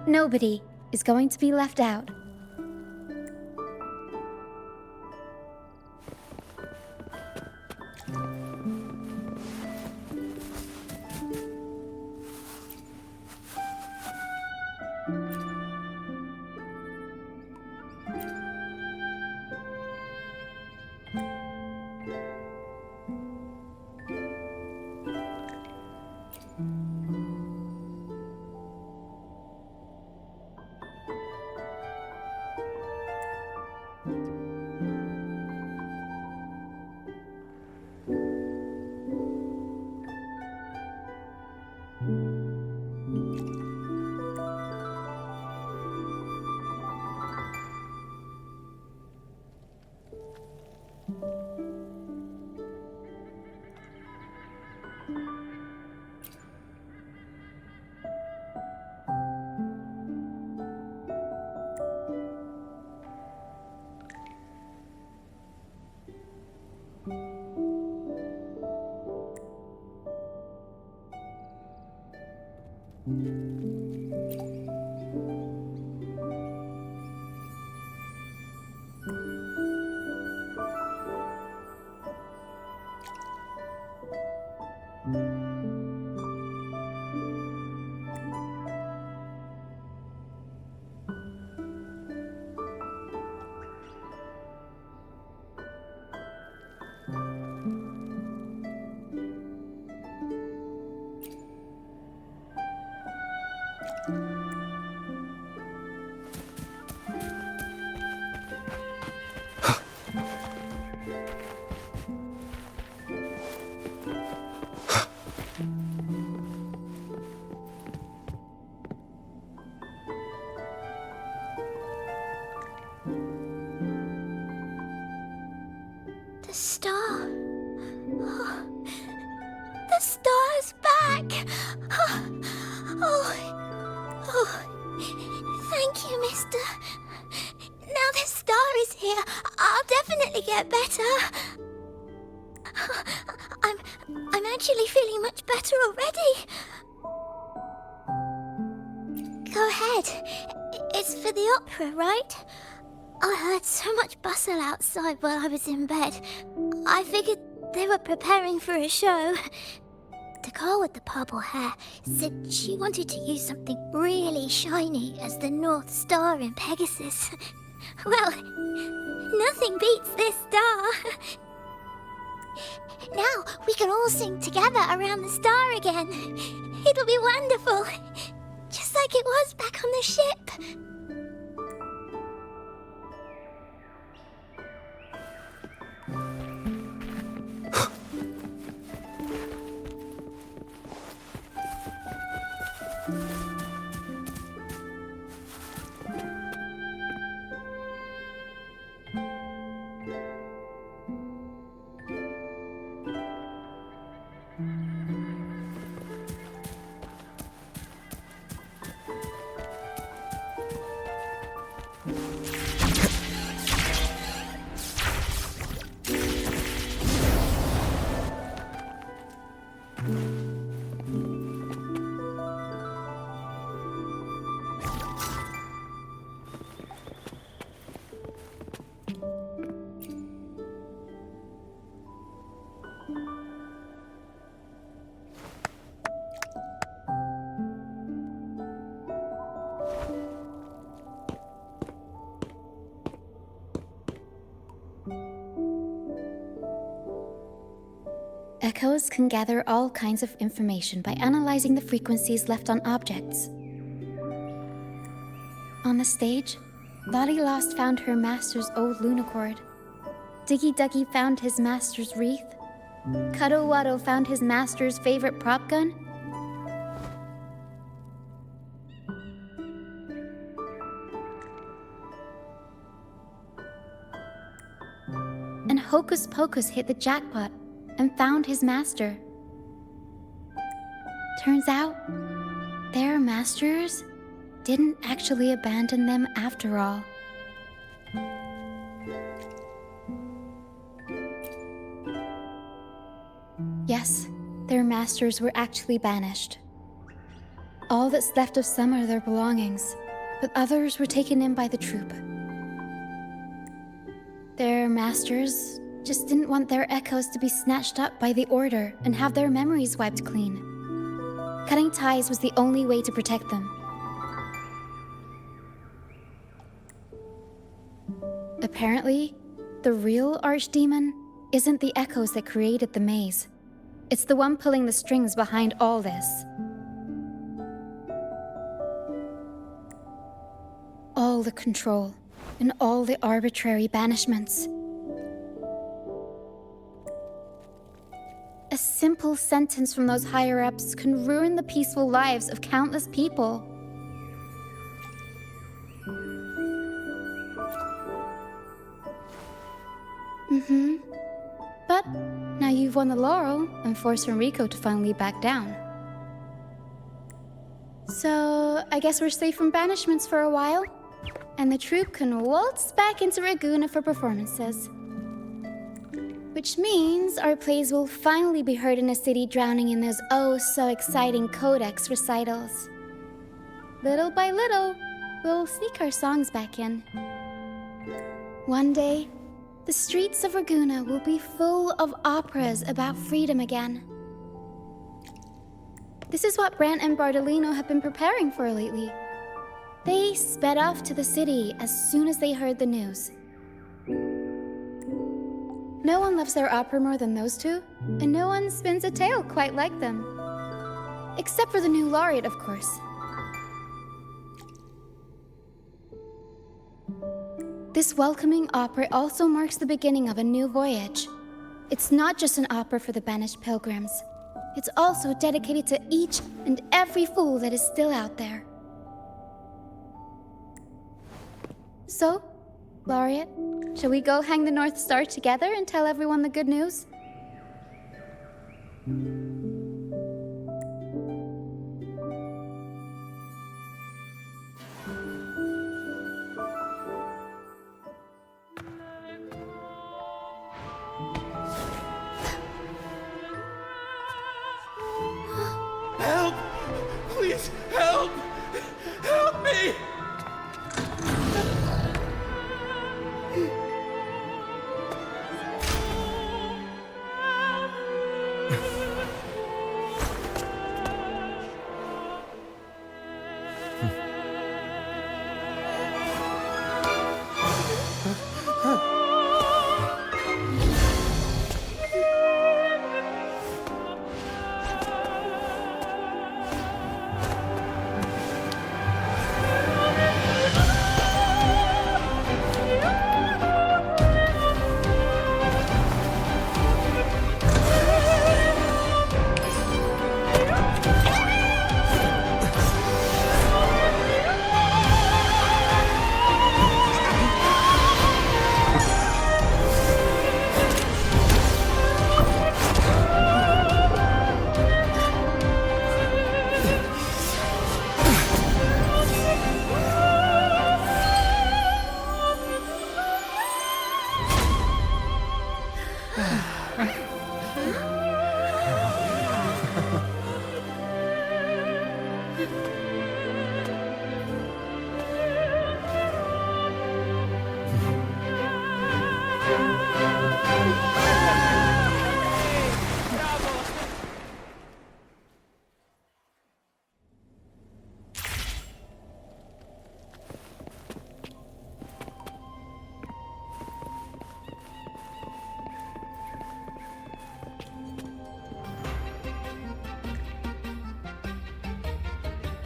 Speaker 3: Nobody is going to be left out.
Speaker 5: The star. Oh, the star's back. Oh, thank you, mister. Now the star is here, I'll definitely get better. I'm actually feeling much better already. Go ahead. It's for the opera, right? I heard so much bustle outside while I was in bed. I figured they were preparing for a show. The girl with the purple hair said she wanted to use something really shiny as the North Star in Pegasus. Well, nothing beats this star. Now we can all sing together around the star again. It'll be wonderful. Just like it was back on the ship.
Speaker 3: Echoes can gather all kinds of information by analyzing the frequencies left on objects. On the stage, Lottie Lost found her master's old lunicord. Diggy Duggy found his master's wreath. Cuddle Waddle found his master's favorite prop gun. And Hocus Pocus hit the jackpot and found his master. Turns out, their masters didn't actually abandon them after all. Yes, their masters were actually banished. All that's left of some are their belongings, but others were taken in by the troop. Their masters just didn't want their echoes to be snatched up by the Order and have their memories wiped clean. Cutting ties was the only way to protect them. Apparently, the real Archdemon isn't the echoes that created the maze. It's the one pulling the strings behind all this. All the control and all the arbitrary banishments. A simple sentence from those higher-ups can ruin the peaceful lives of countless people. But now you've won the laurel and forced Enrico to finally back down. So I guess we're safe from banishments for a while, and the troupe can waltz back into Ragusa for performances. Which means our plays will finally be heard in a city drowning in those oh-so-exciting Codex recitals. little by little, we'll sneak our songs back in. One day, the streets of Ragusa will be full of operas about freedom again. This is what Brant and Bardolino have been preparing for lately. They sped off to the city as soon as they heard the news. No one loves their opera more than those two, and no one spins a tale quite like them. Except for the new laureate, of course. This welcoming opera also marks the beginning of a new voyage. It's not just an opera for the banished pilgrims. It's also dedicated to each and every fool that is still out there. So, Laureate, shall we go hang the North Star together and tell everyone the good news?
Speaker 2: Help! Please, help! Help me!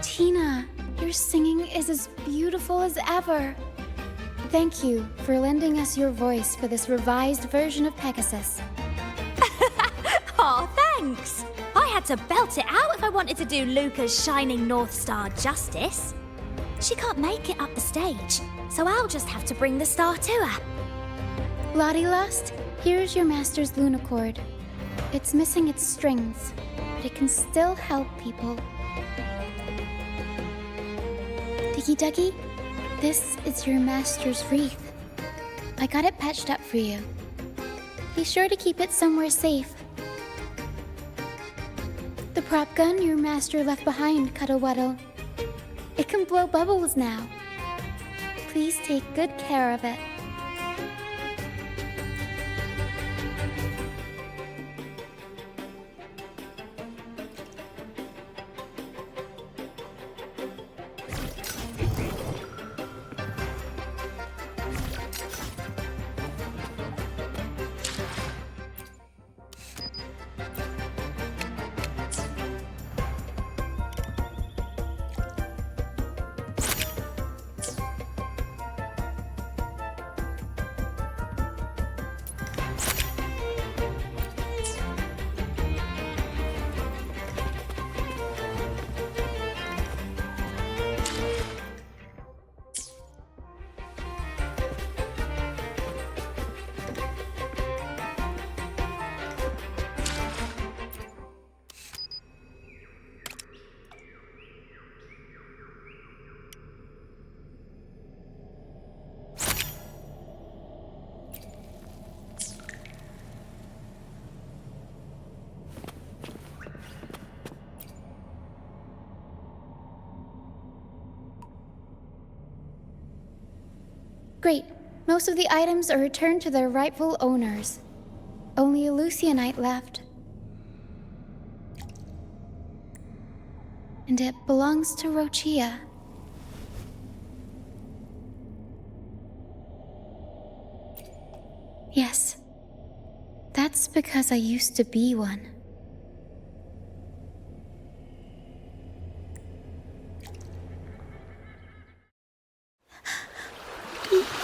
Speaker 3: Tina, your singing is as beautiful as ever. Thank you for lending us your voice for this revised version of Pegasus.
Speaker 5: Aw, thanks! I had to belt it out if I wanted to do Luca's Shining North Star justice. She can't make it up the stage, so I'll just have to bring the star to her.
Speaker 3: Lottie Lost, here's your master's Lunacord. It's missing its strings, but it can still help people. Diggy Duggy, this is your master's wreath. I got it patched up for you. Be sure to keep it somewhere safe. The prop gun your master left behind, Cuddle-Wuddle. It can blow bubbles now. Please take good care of it. Most of the items are returned to their rightful owners. Only a Lucianite left. And it belongs to Roccia. Yes. That's because I used to be one.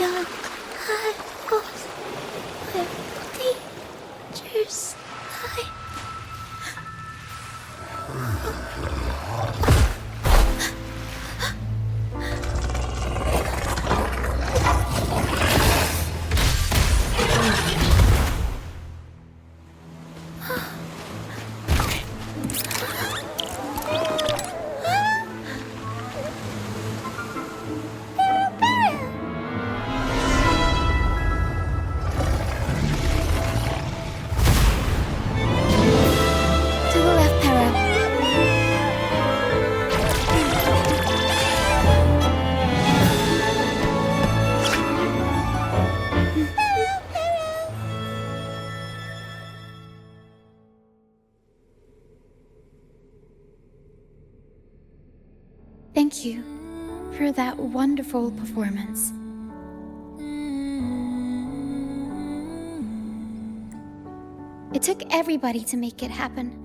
Speaker 5: Young, I was where dangers lie.
Speaker 3: To the left, Pero. Thank you for that wonderful performance. It took everybody to make it happen.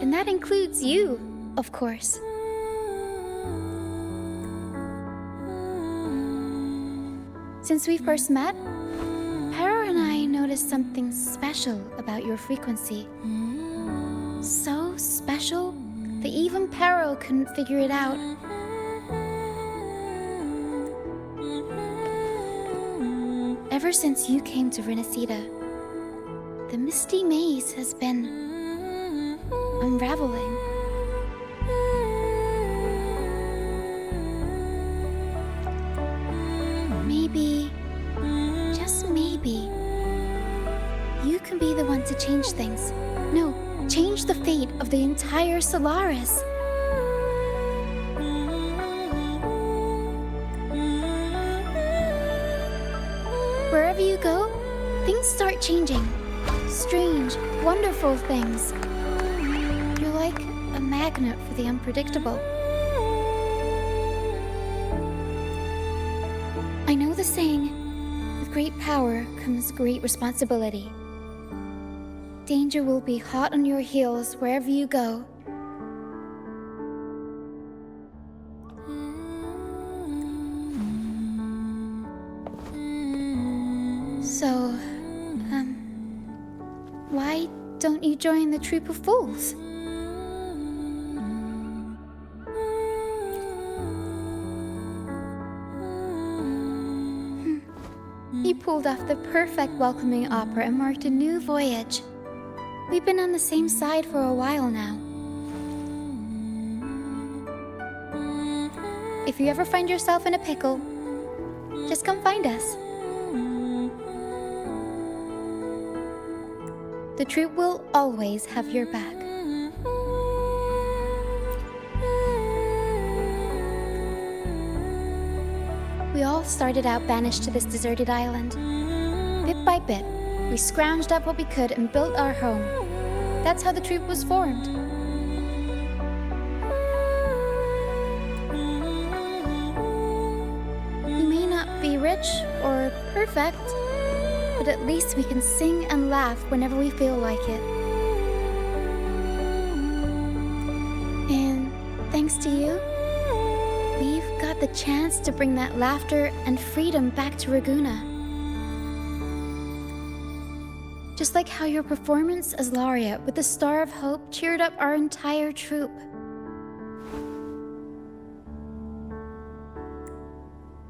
Speaker 3: And that includes you, of course. Since we first met, Pero and I noticed something special about your frequency. So special that even Pero couldn't figure it out. Ever since you came to Renacida, the misty maze has been unraveling. Maybe, just maybe, you can be the one to change things. No, change the fate of the entire Solaris. Wherever you go, things start changing. Strange, wonderful things. You're like a magnet for the unpredictable. I know the saying, with great power comes great responsibility. Danger will be hot on your heels wherever you go. So, why don't you join the troop of fools? You pulled off the perfect welcoming opera and marked a new voyage. We've been on the same side for a while now. If you ever find yourself in a pickle, just come find us. The troop will always have your back. We all started out banished to this deserted island. Bit by bit, we scrounged up what we could and built our home. That's how the troop was formed. We may not be rich or perfect, but at least we can sing and laugh whenever we feel like it. And thanks to you, we've got the chance to bring that laughter and freedom back to Ragusa. Just like how your performance as Laureate with the Star of Hope cheered up our entire troop.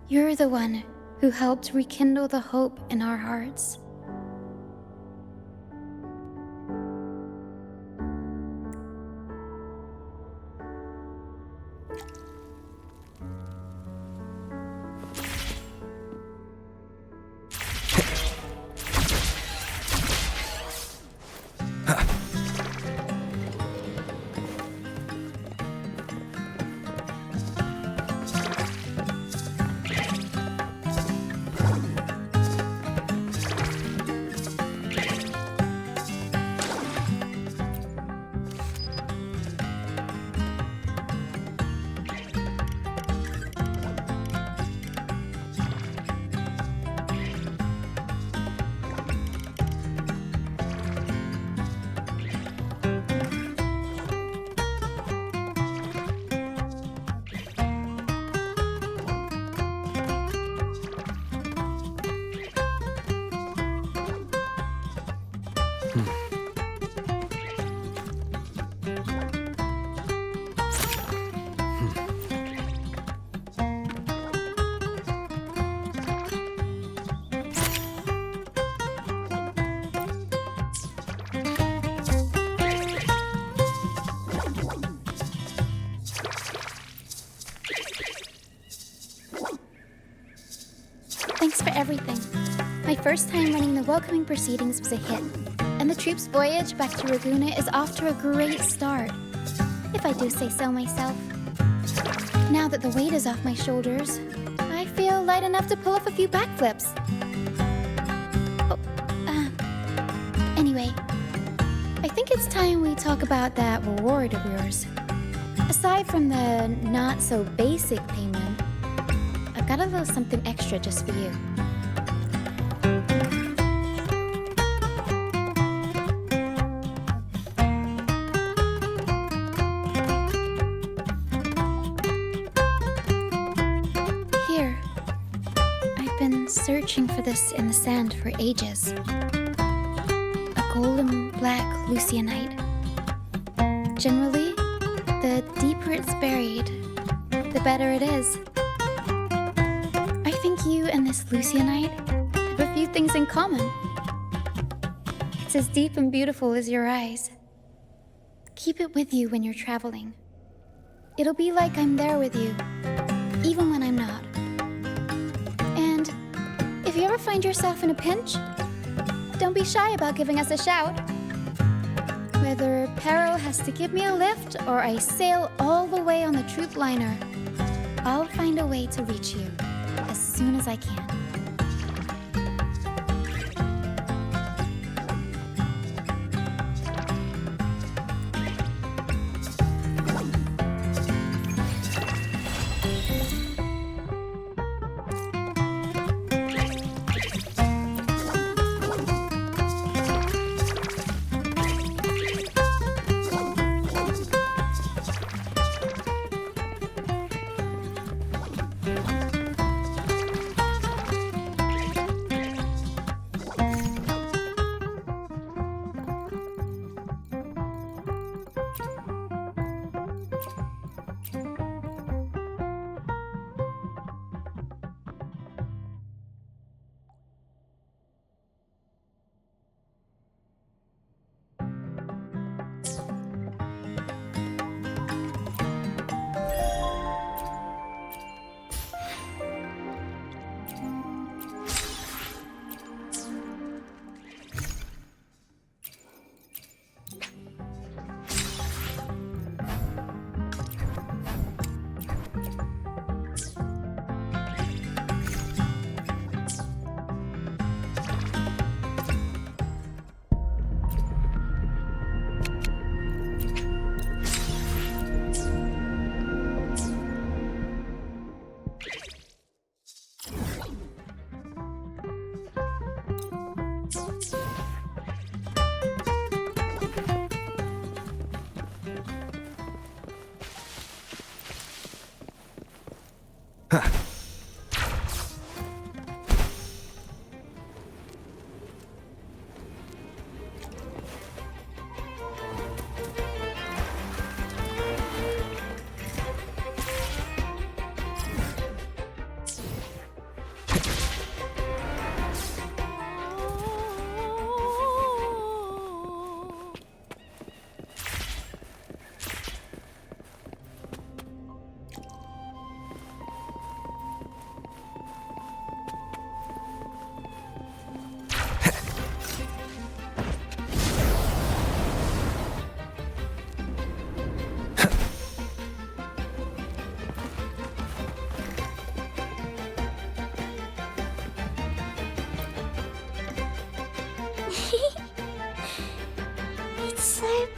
Speaker 3: You're the one who helped rekindle the hope in our hearts. everything. My first time running the welcoming proceedings was a hit, and the troop's voyage back to Ragusa is off to a great start, if I do say so myself. Now that the weight is off my shoulders, I feel light enough to pull off a few backflips. Anyway, I think it's time we talk about that reward of yours. Aside from the not-so-basic payment, I've got a little something extra just for you. Here. I've been searching for this in the sand for ages. Golden black Lucianite. Generally, the deeper it's buried, the better it is. I think you and this Lucianite have a few things in common. It's as deep and beautiful as your eyes. Keep it with you when you're traveling. It'll be like I'm there with you, even when I'm not. And if you ever find yourself in a pinch, don't be shy about giving us a shout. Whether Perro has to give me a lift or I sail all the way on the troop liner, I'll find a way to reach you as soon as I can.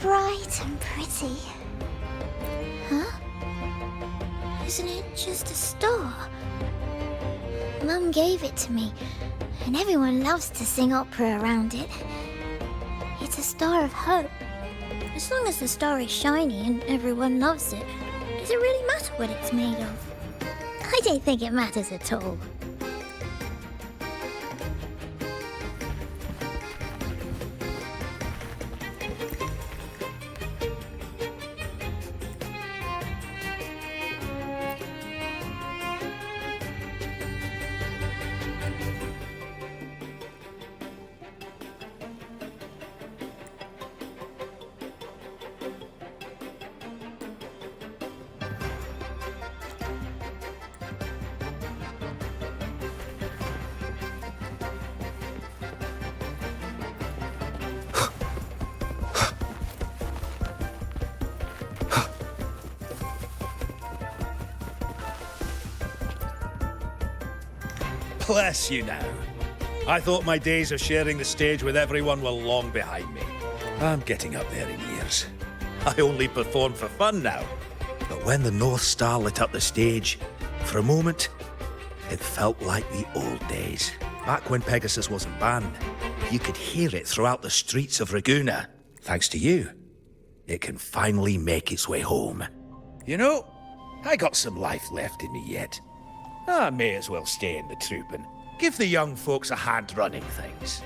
Speaker 7: Bright and pretty. Huh? Isn't it just a star? Mum gave it to me, and everyone loves to sing opera around it. It's a star of hope. As long as the star is shiny and everyone loves it, does it really matter what it's made of? I don't think it matters at all.
Speaker 2: Bless you now. I thought my days of sharing the stage with everyone were long behind me. I'm getting up there in years. I only perform for fun now. But when the North Star lit up the stage, for a moment, it felt like the old days. Back when Pegasus wasn't banned, you could hear it throughout the streets of Raguna. Thanks to you, it can finally make its way home. You know, I got some life left in me yet. I may as well stay in the troupe and give the young folks a hand running things.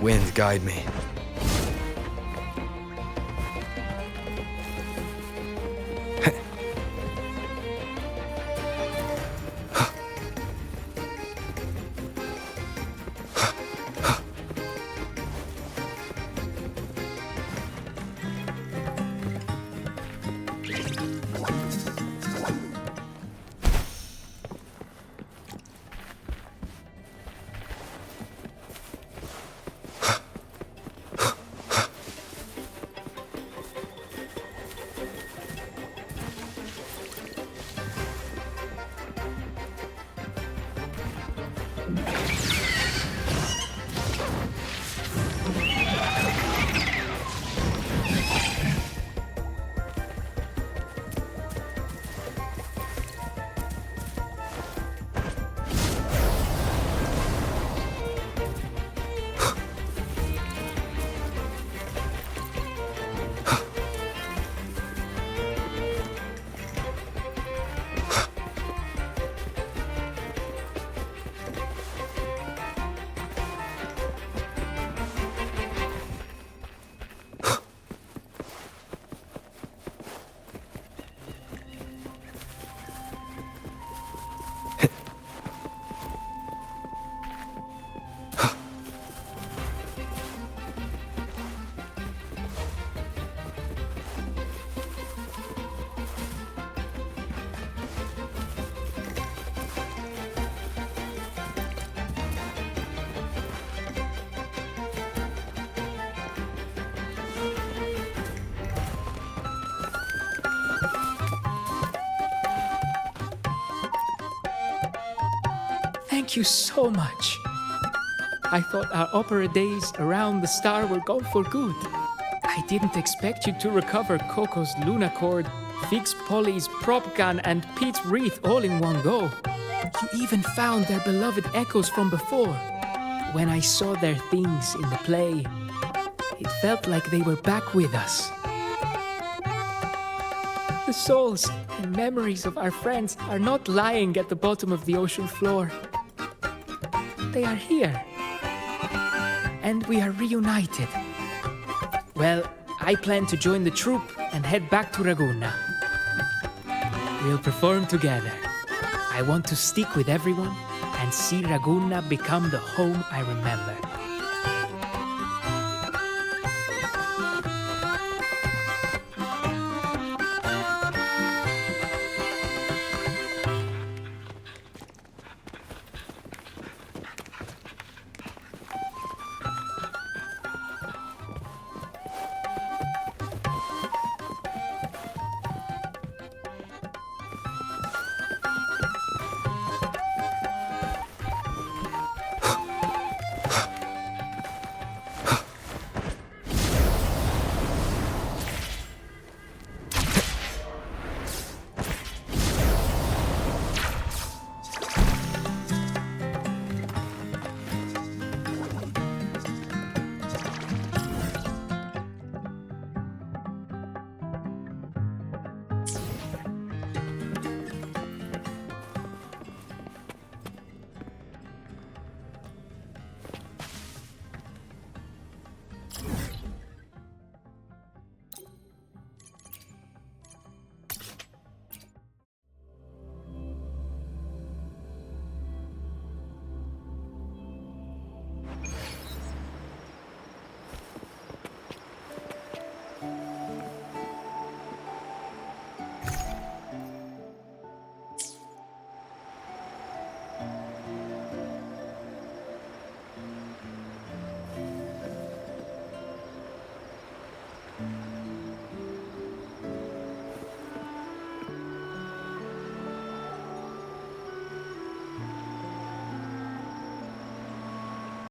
Speaker 1: Wind, guide me.
Speaker 4: Thank you so much. I thought our opera days around the star were gone for good. I didn't expect you to recover Coco's Lunacord, fix Polly's prop gun, and Pete's wreath all in one go. You even found their beloved echoes from before. When I saw their things in the play, it felt like they were back with us. The souls and memories of our friends are not lying at the bottom of the ocean floor. They are here. And we are reunited. Well, I plan to join the troupe and head back to Ragunna. We'll perform together. I want to stick with everyone and see Ragunna become the home I remember.